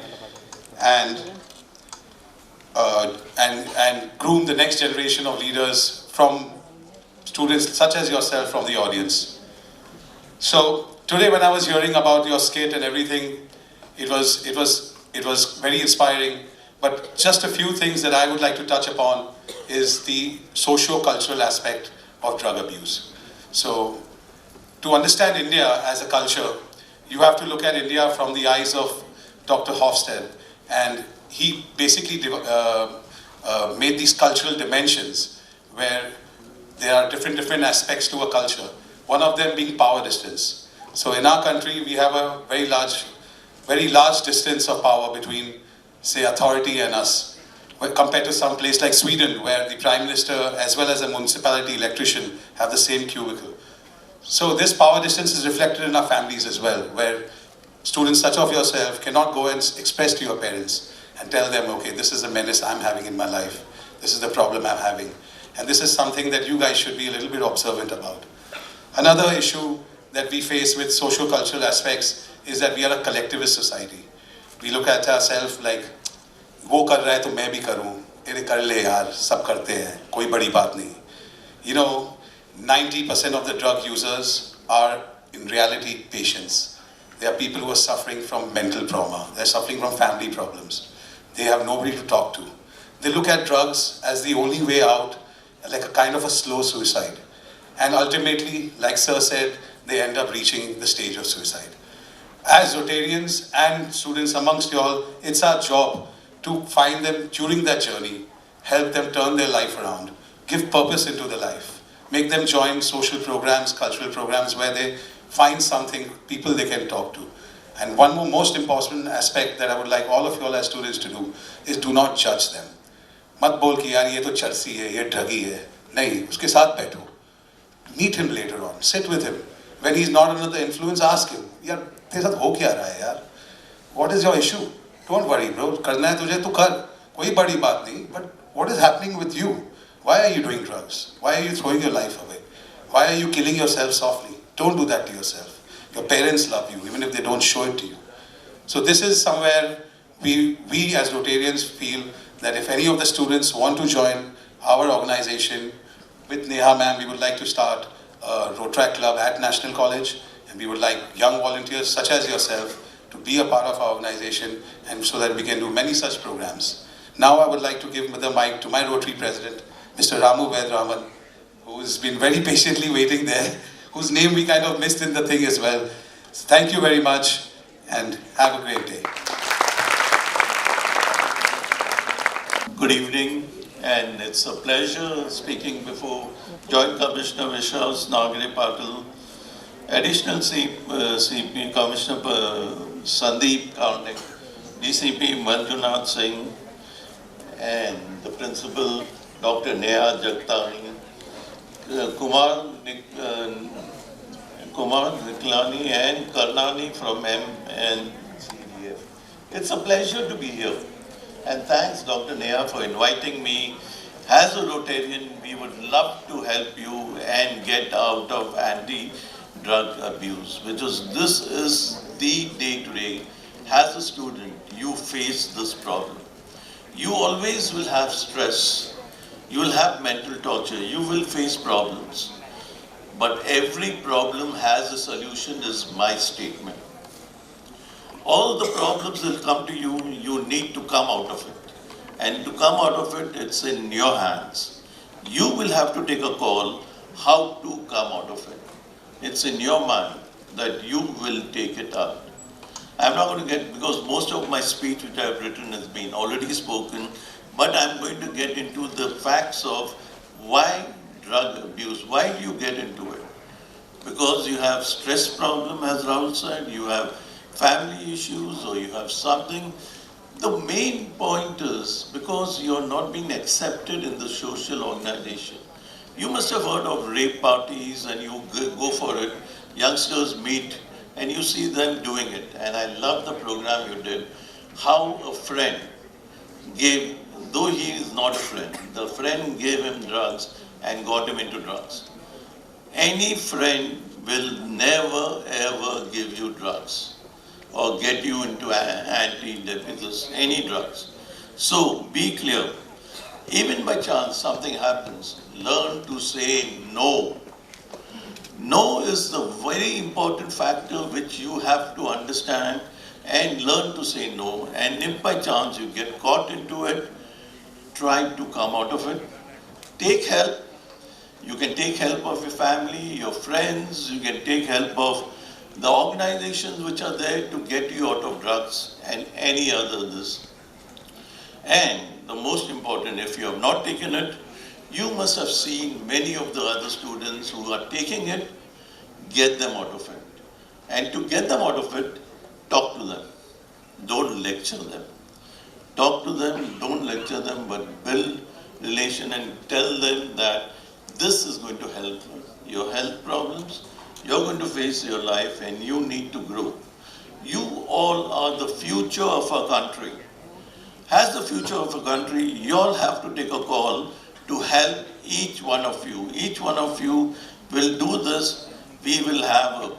and groom the next generation of leaders from students such as yourself from the audience. So today when I was hearing about your skit and everything, it was very inspiring, but just a few things that I would like to touch upon is the socio-cultural aspect of drug abuse. So to understand India as a culture, you have to look at India from the eyes of Dr. Hofstede, and he basically made these cultural dimensions where there are different aspects to a culture. one of them being power distance. So in our country, we have a very large distance of power between, say, authority and us. Compared to some place like Sweden, where the Prime Minister as well as a municipality electrician have the same cubicle. So this power distance is reflected in our families as well, where students such of yourself cannot go and express to your parents and tell them, okay, this is the menace I'm having in my life. This is the problem I'm having. And this is something that you guys should be a little bit observant about. Another issue that we face with socio-cultural aspects is that we are a collectivist society. We look at ourselves like, वो कर रहा है तो मैं भी करूँ, अरे कर ले यार, सब करते हैं, कोई बड़ी बात नहीं. You know, 90% of the drug users are in reality patients. They are people who are suffering from mental trauma. They're suffering from family problems. They have nobody to talk to. They look at drugs as the only way out, like a kind of a slow suicide. And ultimately, like Sir said, they end up reaching the stage of suicide. As Rotarians and students amongst you all, it's our job to find them during that journey, help them turn their life around, give purpose into their life, make them join social programs, cultural programs where they find something, people they can talk to. And one more most important aspect that I would like all of you all as students to do is do not judge them. मत बोल कि यार ये तो चरसी है, ये druggie है. नहीं, उसके साथ बैठो. Meet him later on, sit with him. When he's not under the influence, ask him, यार तेरे साथ हो क्या रहा है यार? What is your issue? Don't worry, bro. करना है तुझे तो कर. कोई बड़ी बात नहीं. But what is happening with you? Why are you doing drugs? Why are you throwing your life away? Why are you killing yourself softly? Don't do that to yourself. Your parents love you, even if they don't show it to you. So this is somewhere we as Rotarians feel that if any of the students want to join our organization, with Neha ma'am, we would like to start a Rotaract Club at National College, and we would like young volunteers such as yourself to be a part of our organization, and so that we can do many such programs. Now I would like to give the mic to my Rotary President, Mr. Ramu Vedraman, who has been very patiently waiting there, whose name we kind of missed in the thing as well. So thank you very much, and have a great day. Good evening, and it's a pleasure speaking before Joint Commissioner Vishwas Nagare Patil, Additional CP Commissioner Sandeep Karnik, DCP Manjunath Singh, and the Principal Dr. Neha Jagtani, Kumar Niklani and Karnani from MNCDF. It's a pleasure to be here. And thanks, Dr. Neha, for inviting me. As a Rotarian, we would love to help you and get out of anti-drug abuse, because this is the day-to-day. As a student, you face this problem. You always will have stress. You will have mental torture. You will face problems. But every problem has a solution, is my statement. All the problems will come to you, you need to come out of it. And to come out of it, it's in your hands. You will have to take a call how to come out of it. It's in your mind that you will take it out. I'm not going to get, because most of my speech which I've written has been already spoken, but I'm going to get into the facts of why drug abuse, why do you get into it? Because you have stress problem, as Rahul said, you have family issues, or you have something. The main point is because you're not being accepted in the social organization. You must have heard of rape parties, and you go for it. Youngsters meet and you see them doing it. And I love the program you did. How a friend gave, though he is not a friend, the friend gave him drugs and got him into drugs. Any friend will never ever give you drugs or get you into antidepressants, any drugs. So be clear. Even by chance something happens, learn to say no. No is the very important factor which you have to understand and learn to say no. And if by chance you get caught into it, try to come out of it. Take help. You can take help of your family, your friends, you can take help of the organizations which are there to get you out of drugs and any other this. And the most important, if you have not taken it, you must have seen many of the other students who are taking it get them out of it. And to get them out of it, talk to them. Don't lecture them. Talk to them, don't lecture them, but build relation and tell them that this is going to help your health problems. You're going to face your life and you need to grow. You all are the future of our country. As the future of a country, you all have to take a call to help each one of you. Each one of you will do this. We will have a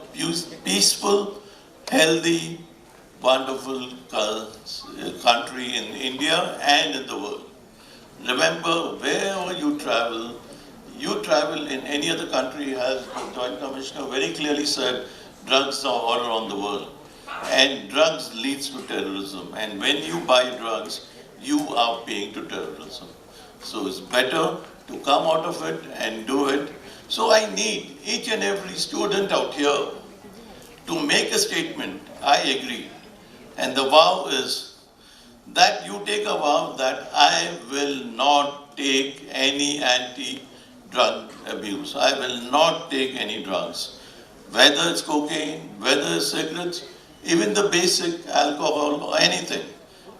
peaceful, healthy, wonderful country in India and in the world. Remember, wherever you travel in any other country, as the Joint Commissioner very clearly said, drugs are all around the world. And drugs leads to terrorism. And when you buy drugs, you are paying to terrorism. So it's better to come out of it and do it. So I need each and every student out here to make a statement. I agree. And the vow is that you take a vow that I will not take any anti-drug abuse. I will not take any drugs. Whether it's cocaine, whether it's cigarettes, even the basic alcohol or anything,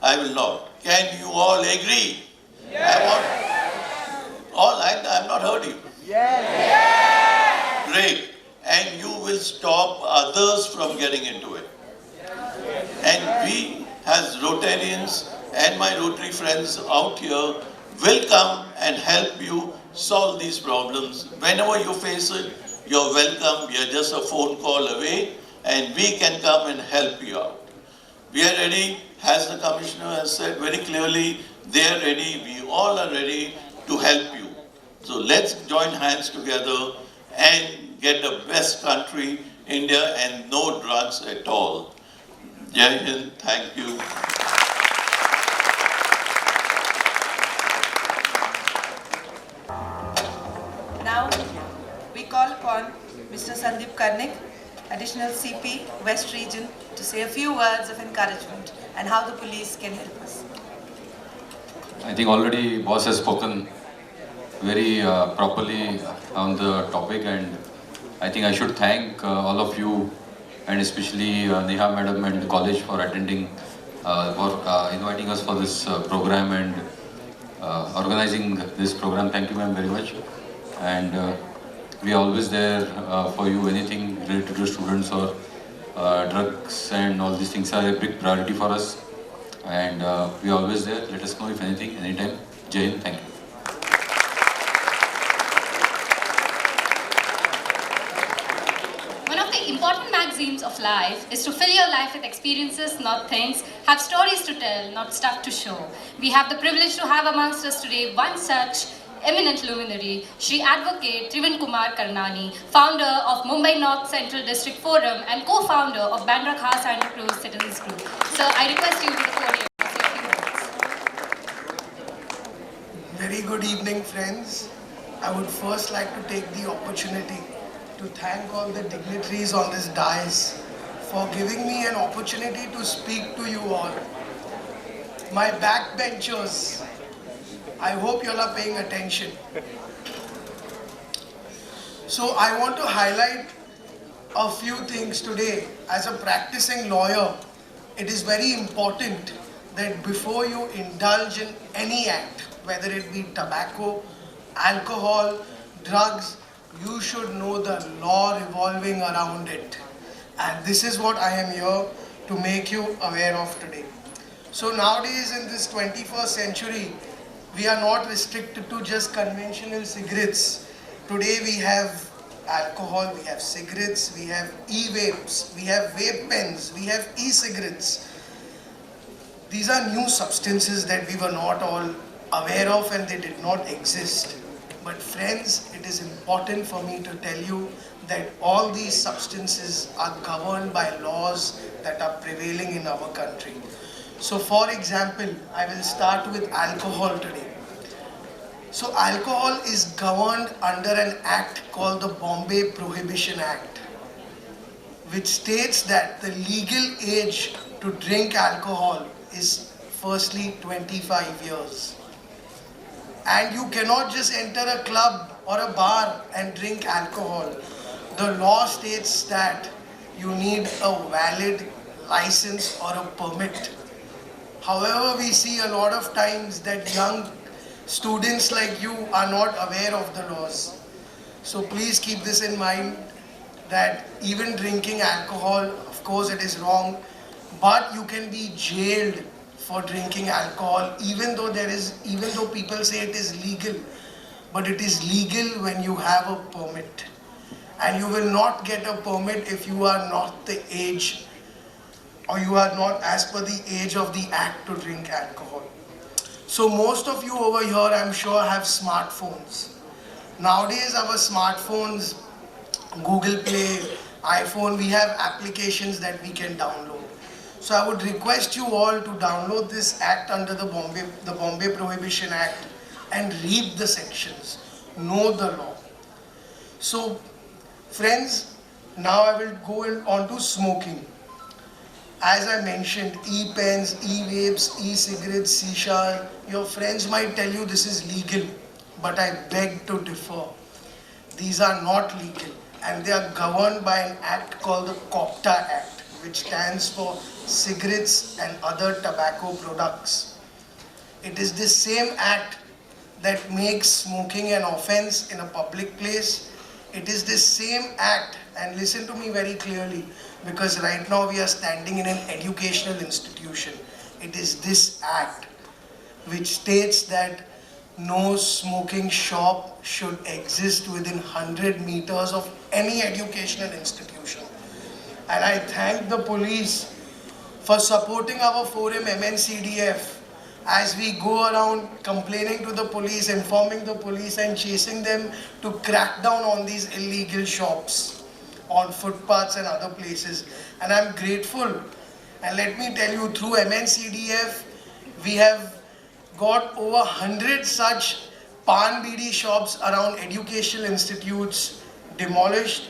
I will not. Can you all agree? Yes. I've not heard you. Yes. Great. And you will stop others from getting into it. And we, as Rotarians and my Rotary friends out here, will come and help you solve these problems. Whenever you face it, you're welcome. We are just a phone call away, and we can come and help you out. We are ready, as the Commissioner has said very clearly, they are ready, we all are ready to help you. So let's join hands together and get the best country, India, and no drugs at all. Jai Hind, thank you. Now, we call upon Mr. Sandeep Karnik, Additional CP, West Region, to say a few words of encouragement and how the police can help us. I think already boss has spoken very properly on the topic, and I think I should thank all of you, and especially Neha madam and the college for attending, for inviting us for this program and organizing this program. Thank you, ma'am, very much. And we are always there for you. Anything related to students or drugs and all these things are a big priority for us. And we are always there. Let us know if anything, anytime. Jai Hind, thank you. One of the important maxims of life is to fill your life with experiences, not things, have stories to tell, not stuff to show. We have the privilege to have amongst us today one such eminent luminary, Shri Advocate Trivan Kumar Karnani, founder of Mumbai North Central District Forum and co-founder of Bandra Khas Santa Cruz Citizens Group. Sir, I request you to the podium to say a few words. Very good evening, friends. I would first like to take the opportunity to thank all the dignitaries on this dais for giving me an opportunity to speak to you all. My backbenchers, I hope you all are paying attention. So I want to highlight a few things today. As a practicing lawyer, it is very important that before you indulge in any act, whether it be tobacco, alcohol, drugs, you should know the law revolving around it. And this is what I am here to make you aware of today. So nowadays in this 21st century, we are not restricted to just conventional cigarettes. Today we have alcohol, we have cigarettes, we have e-vapes, we have vape pens, we have e-cigarettes. These are new substances that we were not all aware of and they did not exist. But friends, it is important for me to tell you that all these substances are governed by laws that are prevailing in our country. So for example, I will start with alcohol today. So alcohol is governed under an act called the Bombay Prohibition Act, which states that the legal age to drink alcohol is firstly 25 years. And you cannot just enter a club or a bar and drink alcohol. the law states that you need a valid license or a permit. However, we see a lot of times that young students like you are not aware of the laws. So please keep this in mind, that even drinking alcohol, of course it is wrong, but you can be jailed for drinking alcohol, even though people say it is legal, but it is legal when you have a permit. And you will not get a permit if you are not the age, or you are not as per the age of the act to drink alcohol. So most of you over here, I'm sure, have smartphones. Nowadays our smartphones, Google Play, iPhone, we have applications that we can download. So I would request you all to download this act under the Bombay Prohibition Act and read the sections, know the law. So friends, now I will go on to smoking. As I mentioned, e-pens, e-vapes, e-cigarettes, shisha, your friends might tell you this is legal, but I beg to differ. These are not legal, and they are governed by an act called the CAMPAIGH Act, which stands for Cigarettes and Other Tobacco Products. It is this same act that makes smoking an offense in a public place. It is this same act, and listen to me very clearly, because right now we are standing in an educational institution. It is this act which states that no smoking shop should exist within 100 meters of any educational institution. And I thank the police for supporting our forum MNCDF as we go around complaining to the police, informing the police and chasing them to crack down on these illegal shops on footpaths and other places. And I'm grateful, and let me tell you, through MNCDF we have got over 100 such Pan BD shops around educational institutes demolished,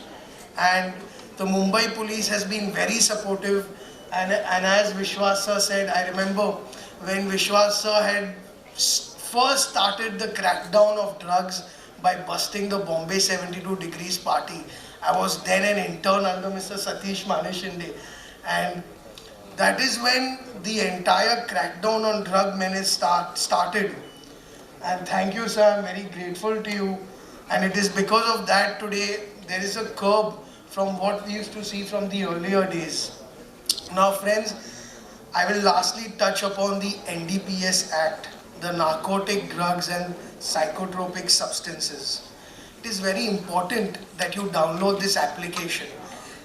and the Mumbai police has been very supportive. And as Vishwas sir said, I remember when Vishwas sir had first started the crackdown of drugs by busting the Bombay 72 Degrees party. I was then an intern under Mr. Satish Manishinde, and that is when the entire crackdown on drug menace started. And thank you sir, I'm very grateful to you, and it is because of that today there is a curb from what we used to see from the earlier days. Now friends, I will lastly touch upon the NDPS Act, the Narcotic Drugs and Psychotropic Substances. It is very important that you download this application.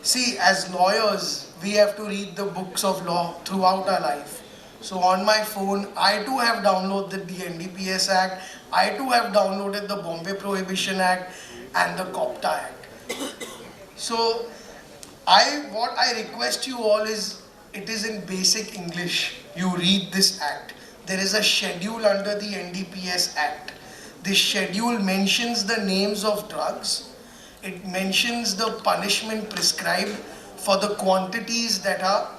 See, as lawyers, we have to read the books of law throughout our life. So on my phone, I too have downloaded the NDPS Act, I too have downloaded the Bombay Prohibition Act and the CAMPAIGH Act. So what I request you all is, it is in basic English. You read this act. There is a schedule under the NDPS Act. This schedule mentions the names of drugs. It mentions the punishment prescribed for the quantities that are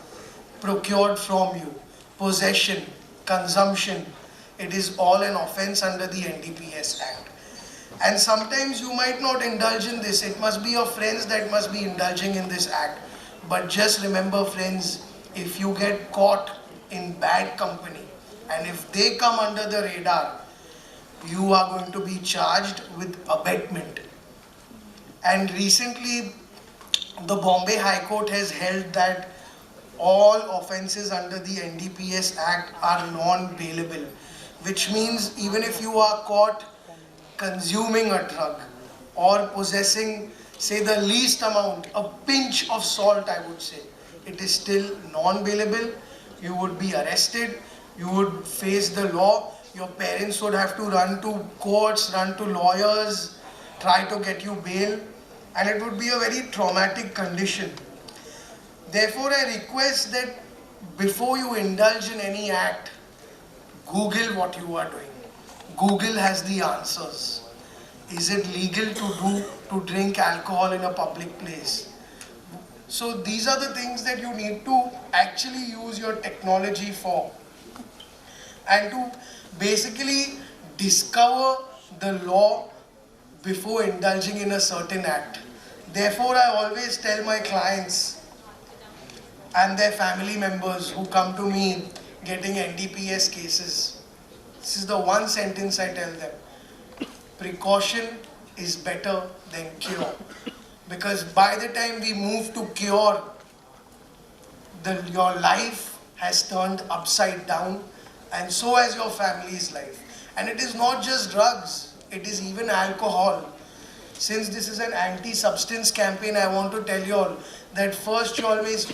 procured from you. Possession, consumption, it is all an offense under the NDPS Act. And sometimes you might not indulge in this. It must be your friends that must be indulging in this act. But just remember friends, if you get caught in bad company, and if they come under the radar, you are going to be charged with abetment. And recently, the Bombay High Court has held that all offences under the NDPS Act are non-bailable, which means even if you are caught consuming a drug or possessing, say, the least amount, a pinch of salt, I would say, it is still non-bailable. You would be arrested, you would face the law, your parents would have to run to courts, run to lawyers, try to get you bail, and it would be a very traumatic condition. Therefore, I request that before you indulge in any act, Google what you are doing. Google has the answers. Is it legal to drink alcohol in a public place? So these are the things that you need to actually use your technology for, and to basically discover the law before indulging in a certain act. Therefore, I always tell my clients and their family members who come to me getting NDPS cases, this is the one sentence I tell them: precaution is better than cure. Because by the time we move to cure, your life has turned upside down, and so has your family's life. And it is not just drugs, it is even alcohol. Since this is an anti-substance campaign, I want to tell you all that first you always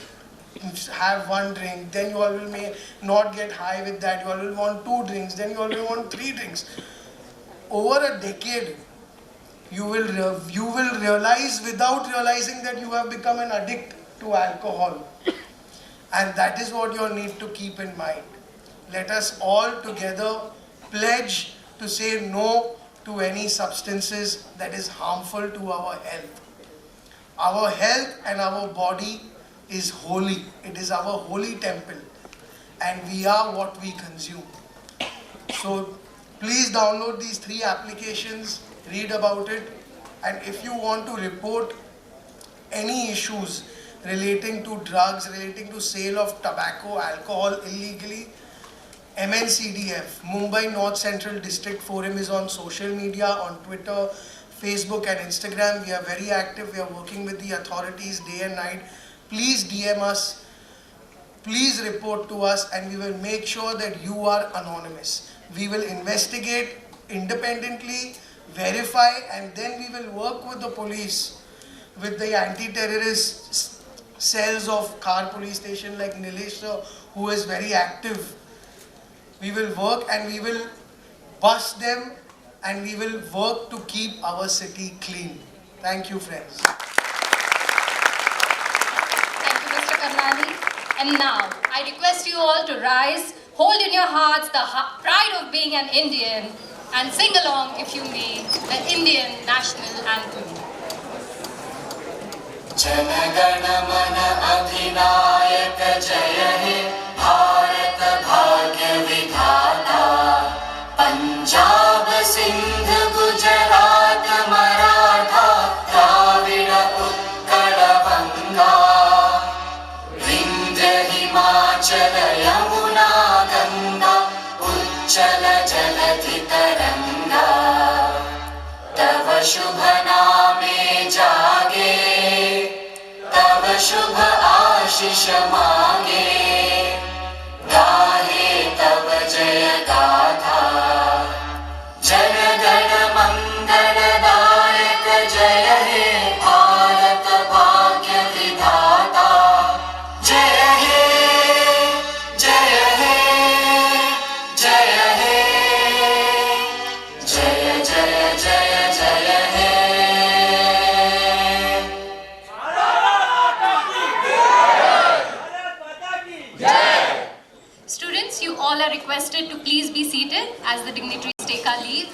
have one drink, then you all may not get high with that, you all will want 2 drinks, then you all will want 3 drinks. Over a decade, you will realize without realizing that you have become an addict to alcohol. And that is what you need to keep in mind. Let us all together pledge to say no to any substances that is harmful to our health. Our health and our body is holy. It is our holy temple. And we are what we consume. So please download these 3 applications, read about it, and if you want to report any issues relating to drugs, relating to sale of tobacco, alcohol illegally, MNCDF, Mumbai North Central District Forum is on social media, on Twitter, Facebook and Instagram. We are very active. We are working with the authorities day and night. Please DM us. Please report to us, and we will make sure that you are anonymous. We will investigate independently, verify, and then we will work with the police, with the anti-terrorist cells of Khar police station like Nilesh sir, who is very active. We will work and we will bust them, and we will work to keep our city clean. Thank you, friends. Thank you, Mr. Karnani. And now, I request you all to rise, hold in your hearts the pride of being an Indian, and sing along, if you may, the Indian national anthem. जनगण मन अधिनायक जय हे भारत भाग्य विधाता पंजाब सिंध गुजरात मराठा द्राविड़ उत्कल बंगा विंध्य हिमाचल यमुना गंगा उच्चल जलधि तरंगा तव शुभ नामे जागे तव शुभ आशीष मांगे गाहे तव जय गाथा जन गण मंगल दायक जय हे भारत भाग्य विधाता जय हे जय हे जय हे जय जय जय जय हे Students, you all are requested to please be seated as the dignitaries take our leave.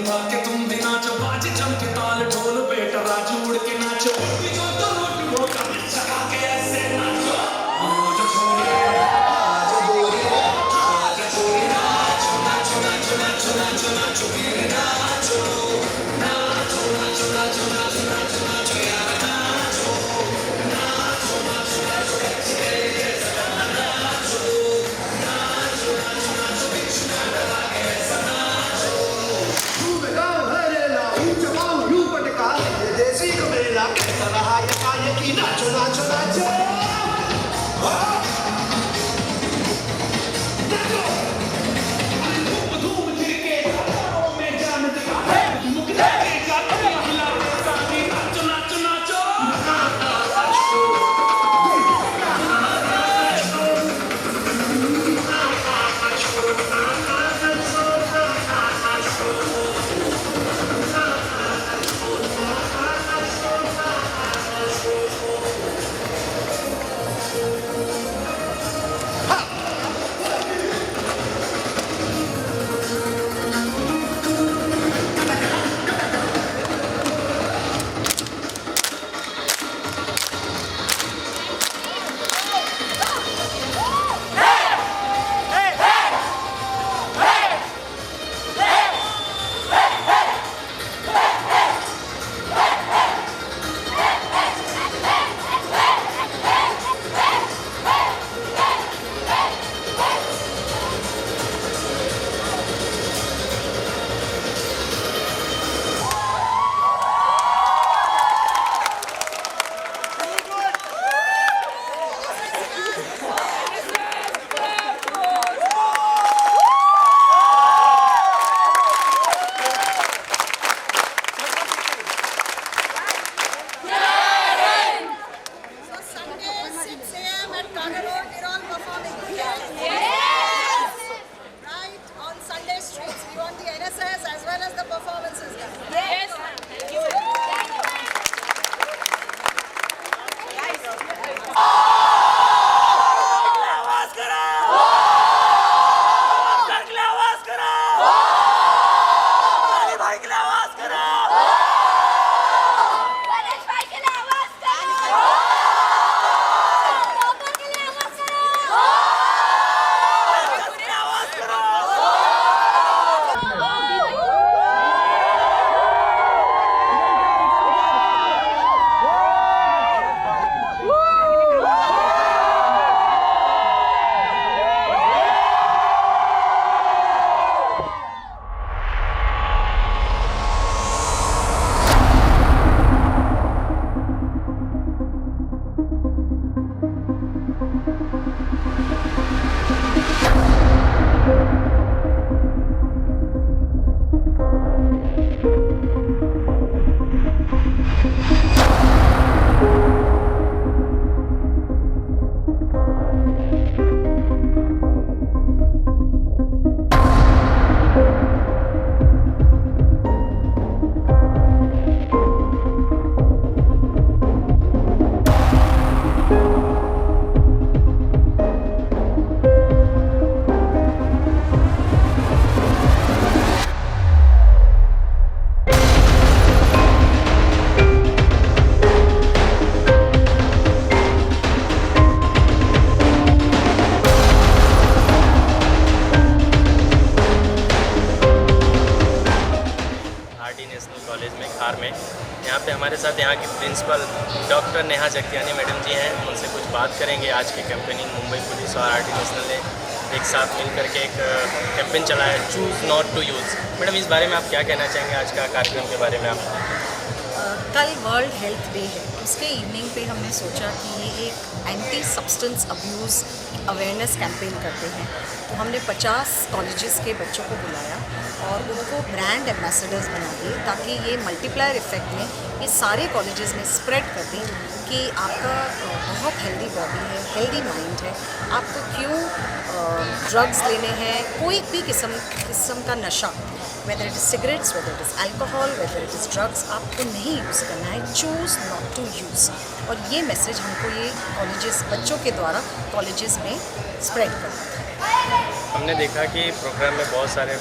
बुला के तुम भी नाचो बाजे चमके ताल ढोल बेटा राजू उड़ के नाचो जो तो रोटी वो कभी चला के ऐसे नाचो जो छोरे आज गोरे आज गोरे नाचो नाचो नाचो नाचो नाचो नाचो वीर नाचो नाचो नाचो नाचो नाचो नाचो नाचो यार नाचो नाचो नाचो नाचो ऐसे नाचो नाचो नाचो नाचो बीच में लगा के ऐसा नाचो देसी कबीला कैसा रहा ये की नाचो नाचो नाचो धूम के में जान दिखा है मुख देखे जाते महिला साथी नाचो नाचो नाचो यहाँ पे हमारे साथ यहाँ की principal doctor Neha Jagtiani madam ji हैं, उनसे कुछ बात करेंगे। आज के कैंपेनिंग मुंबई पुलिस और आरटी नेशनल ने एक साथ मिल करके एक कैंपेन चलाया, choose not to use. Madam, इस बारे में आप क्या कहना चाहेंगे, आज का कार्यक्रम के बारे में आप? कल वर्ल्ड हेल्थ डे है, उसके इवनिंग पे हमने सोचा कि ये एक anti substance abuse awareness campaign करते हैं। तो हमने 50 कॉलेजेस के बच्चों को बुलाया और उनको ब्रांड एम्बेसडर्स बना दिए ताकि ये मल्टीप्लायर इफेक्ट में ये सारे कॉलेजेस में स्प्रेड कर दें कि आपका बहुत हेल्दी बॉडी है, हेल्दी माइंड है, आपको क्यों ड्रग्स लेने हैं, कोई भी किस्म का नशा, whether it is cigarettes, whether it is alcohol, whether it is drugs, आपको नहीं यूज़ करना है, चूज़ नॉट टू यूज़। और ये मैसेज हमको ये कॉलेजेस बच्चों के द्वारा कॉलेजेस में स्प्रेड करना है। हमने देखा कि प्रोग्राम में बहुत सारे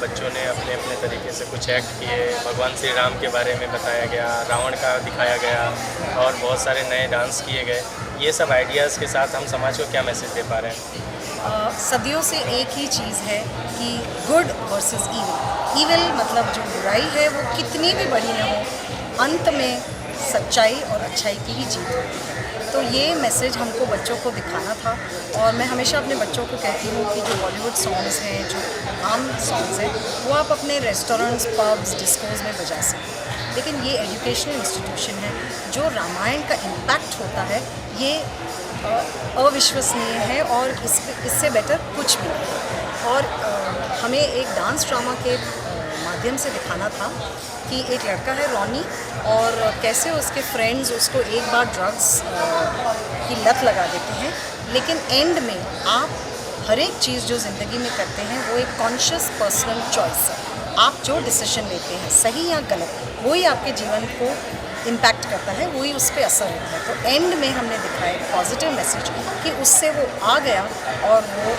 बच्चों ने अपने अपने तरीके से कुछ एक्ट किए। भगवान श्री राम के बारे में बताया गया, रावण का दिखाया गया और बहुत सारे नए डांस किए गए। ये सब आइडियाज़ के साथ हम समाज को क्या मैसेज दे पा रहे हैं? सदियों से एक ही चीज़ है कि गुड वर्सेस ईविल। ईविल मतलब जो बुराई है वो कितनी भी बड़ी न हो, अंत में सच्चाई और अच्छाई की ही जीत होती है। तो ये मैसेज हमको बच्चों को दिखाना था। और मैं हमेशा अपने बच्चों को कहती हूँ कि जो बॉलीवुड सॉन्ग्स हैं, जो आम सॉन्ग्स हैं, वो आप अपने रेस्टोरेंट्स, पब्स, डिस्कोज में बजा सकते, लेकिन ये एजुकेशनल इंस्टीट्यूशन है। जो रामायण का इम्पैक्ट होता है ये अविश्वसनीय है और इससे बेटर कुछ भी नहीं। और हमें एक डांस ड्रामा के माध्यम से दिखाना था कि एक लड़का है रॉनी और कैसे उसके फ्रेंड्स उसको एक बार ड्रग्स की लत लगा देते हैं, लेकिन एंड में आप हर एक चीज़ जो ज़िंदगी में करते हैं वो एक कॉन्शियस पर्सनल चॉइस है। आप जो डिसीजन लेते हैं सही या गलत, वही आपके जीवन को इम्पैक्ट करता है, वही उस पर असर होता है। तो एंड में हमने दिखाया एक पॉजिटिव मैसेज कि उससे वो आ गया और वो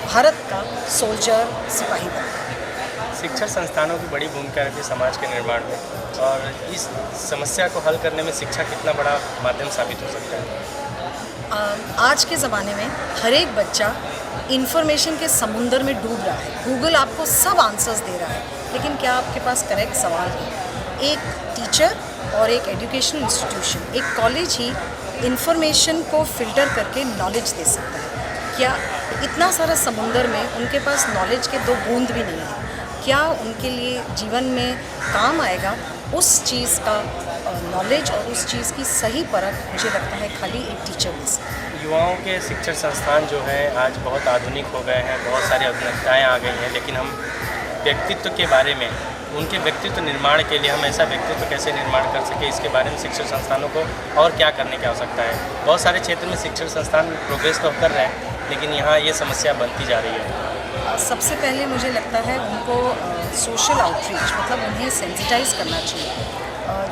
भारत का सोल्जर, सिपाही बन गया। शिक्षण संस्थानों की बड़ी भूमिका रहती है समाज के निर्माण में, और इस समस्या को हल करने में शिक्षा कितना बड़ा माध्यम साबित हो सकता है? आज के ज़माने में हर एक बच्चा इंफॉर्मेशन के समुंदर में डूब रहा है। गूगल आपको सब आंसर्स दे रहा है, लेकिन क्या आपके पास करेक्ट सवाल है? एक टीचर और एक एजुकेशनल इंस्टीट्यूशन, एक कॉलेज ही इंफॉर्मेशन को फ़िल्टर करके नॉलेज दे सकता है। क्या इतना सारा समुंदर में उनके पास नॉलेज के 2 बूंद भी नहीं है? क्या उनके लिए जीवन में काम आएगा उस चीज़ का नॉलेज और उस चीज़ की सही परख? मुझे लगता है खाली एक टीचर दे सकता है। युवाओं के शिक्षण संस्थान जो है आज बहुत आधुनिक हो गए हैं, बहुत सारी आधुनिकताएँ आ गई हैं, लेकिन हम व्यक्तित्व के बारे में, उनके व्यक्तित्व निर्माण के लिए हम ऐसा व्यक्तित्व कैसे निर्माण कर सके, इसके बारे में शिक्षण संस्थानों को और क्या करने की आवश्यकता है। बहुत सारे क्षेत्र में शिक्षण संस्थान प्रोग्रेस तो कर रहे हैं, लेकिन यहाँ ये समस्या बनती जा रही है। सबसे पहले मुझे लगता है उनको सोशल आउटरीच, मतलब उन्हें सेंसिटाइज करना चाहिए।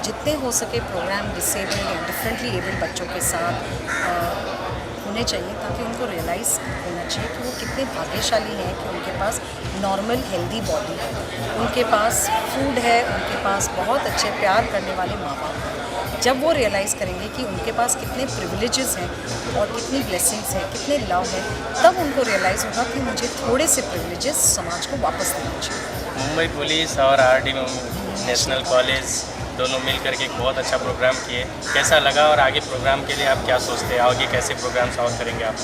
जितने हो सके प्रोग्राम डिसेबल्ड या डिफरेंटली एबल्ड बच्चों के साथ होने चाहिए, ताकि उनको रियलाइज़ होना चाहिए कि वो कितने भाग्यशाली हैं कि उनके पास नॉर्मल हेल्दी बॉडी है, उनके पास फूड है, उनके पास बहुत अच्छे प्यार करने वाले माँ बाप हैं। जब वो रियलाइज़ करेंगे कि उनके पास कितने प्रिविलेजेस हैं और कितनी ब्लेसिंग्स हैं, कितने लव है, तब उनको रियलाइज़ होगा कि मुझे थोड़े से प्रिविलेजेस समाज को वापस देना चाहिए। मुंबई पुलिस और RD नेशनल कॉलेज दोनों मिल करके एक बहुत अच्छा प्रोग्राम किए। कैसा लगा और आगे प्रोग्राम के लिए आप क्या सोचते हैं? आगे कैसे प्रोग्राम्स और करेंगे आप?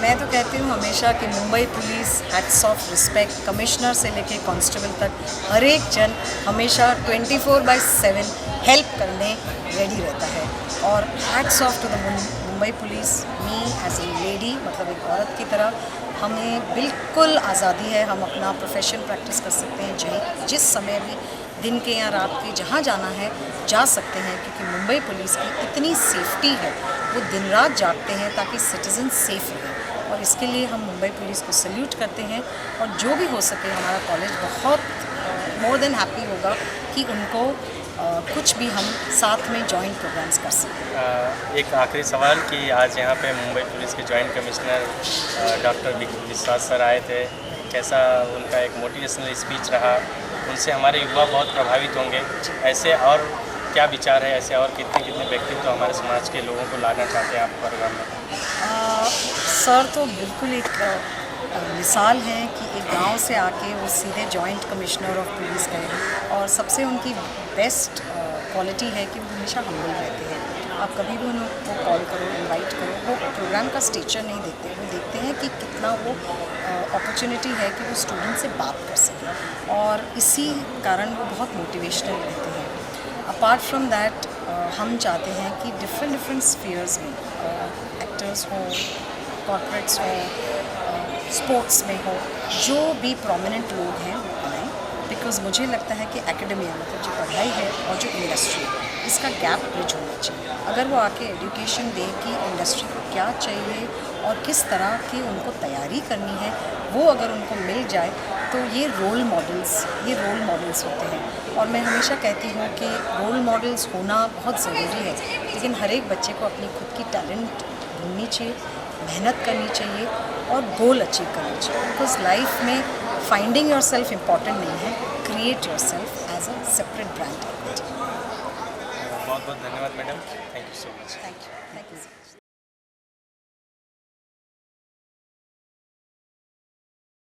मैं तो कहती हूँ हमेशा कि Mumbai police, hats off respect, commissioner से लेके कांस्टेबल तक हर एक जन हमेशा 24/7 हेल्प करने रेडी रहता है। और hats off to the Mumbai police. Me as a lady, मतलब एक औरत की तरह, हमें बिल्कुल आज़ादी है, हम अपना प्रोफेशन प्रैक्टिस कर सकते हैं, चाहे जिस समय भी, दिन के या रात के, जहाँ जाना है जा सकते हैं, क्योंकि मुंबई पुलिस की इतनी सेफ्टी है, वो दिन रात जागते हैं ताकि सिटीजन सेफ रहे। और इसके लिए हम मुंबई पुलिस को सल्यूट करते हैं। और जो भी हो सके, हमारा कॉलेज बहुत मोर देन हैप्पी होगा कि उनको कुछ भी हम साथ में जॉइंट प्रोग्राम्स कर सकें। एक आखिरी सवाल कि आज यहाँ पे मुंबई पुलिस के जॉइंट कमिश्नर डॉक्टर विश्वास सर आए थे, कैसा उनका एक मोटिवेशनल स्पीच रहा? उनसे हमारे युवा बहुत प्रभावित होंगे। ऐसे और क्या विचार है, ऐसे और कितने कितने व्यक्तित्व हमारे समाज के लोगों को लाना चाहते हैं आप प्रोग्राम में? सर तो बिल्कुल एक मिसाल है कि एक गांव से आके वो सीधे जॉइंट कमिश्नर ऑफ पुलिस गए। और सबसे उनकी बेस्ट क्वालिटी है कि वो हमेशा हम्बल रहते हैं। आप कभी भी उनको कॉल करो, इनवाइट करो, वो प्रोग्राम का स्टेचर नहीं देखते, वो देखते हैं कि कितना वो अपॉर्चुनिटी है कि वो स्टूडेंट से बात कर सकें, और इसी कारण वो बहुत मोटिवेशनल रहते हैं। अपार्ट फ्रॉम दैट हम चाहते हैं कि डिफरेंट स्फीयर्स में एक्टर्स हों, कॉर्पोरेट्स हों, स्पोर्ट्स में हो, जो भी प्रोमिनेंट लोग हैं वो आएँ। बिकॉज़ मुझे लगता है कि एकेडमिया, मतलब जो पढ़ाई है और जो इंडस्ट्री है, इसका गैप ब्रिज होना चाहिए। अगर वो आके एजुकेशन दें कि इंडस्ट्री को क्या चाहिए और किस तरह की उनको तैयारी करनी है, वो अगर उनको मिल जाए तो ये रोल मॉडल्स होते हैं। और मैं हमेशा कहती हूँ कि रोल मॉडल्स होना बहुत ज़रूरी है, लेकिन हर एक बच्चे को अपनी खुद की टैलेंट ढूंढनी चाहिए, मेहनत करनी चाहिए और गोल अचीव करना चाहिए, बिकॉज लाइफ में फाइंडिंग योर सेल्फ इम्पॉर्टेंट नहीं है, create yourself as a separate brand. बहुत बहुत धन्यवाद madam, thank you so much. Thank you so much.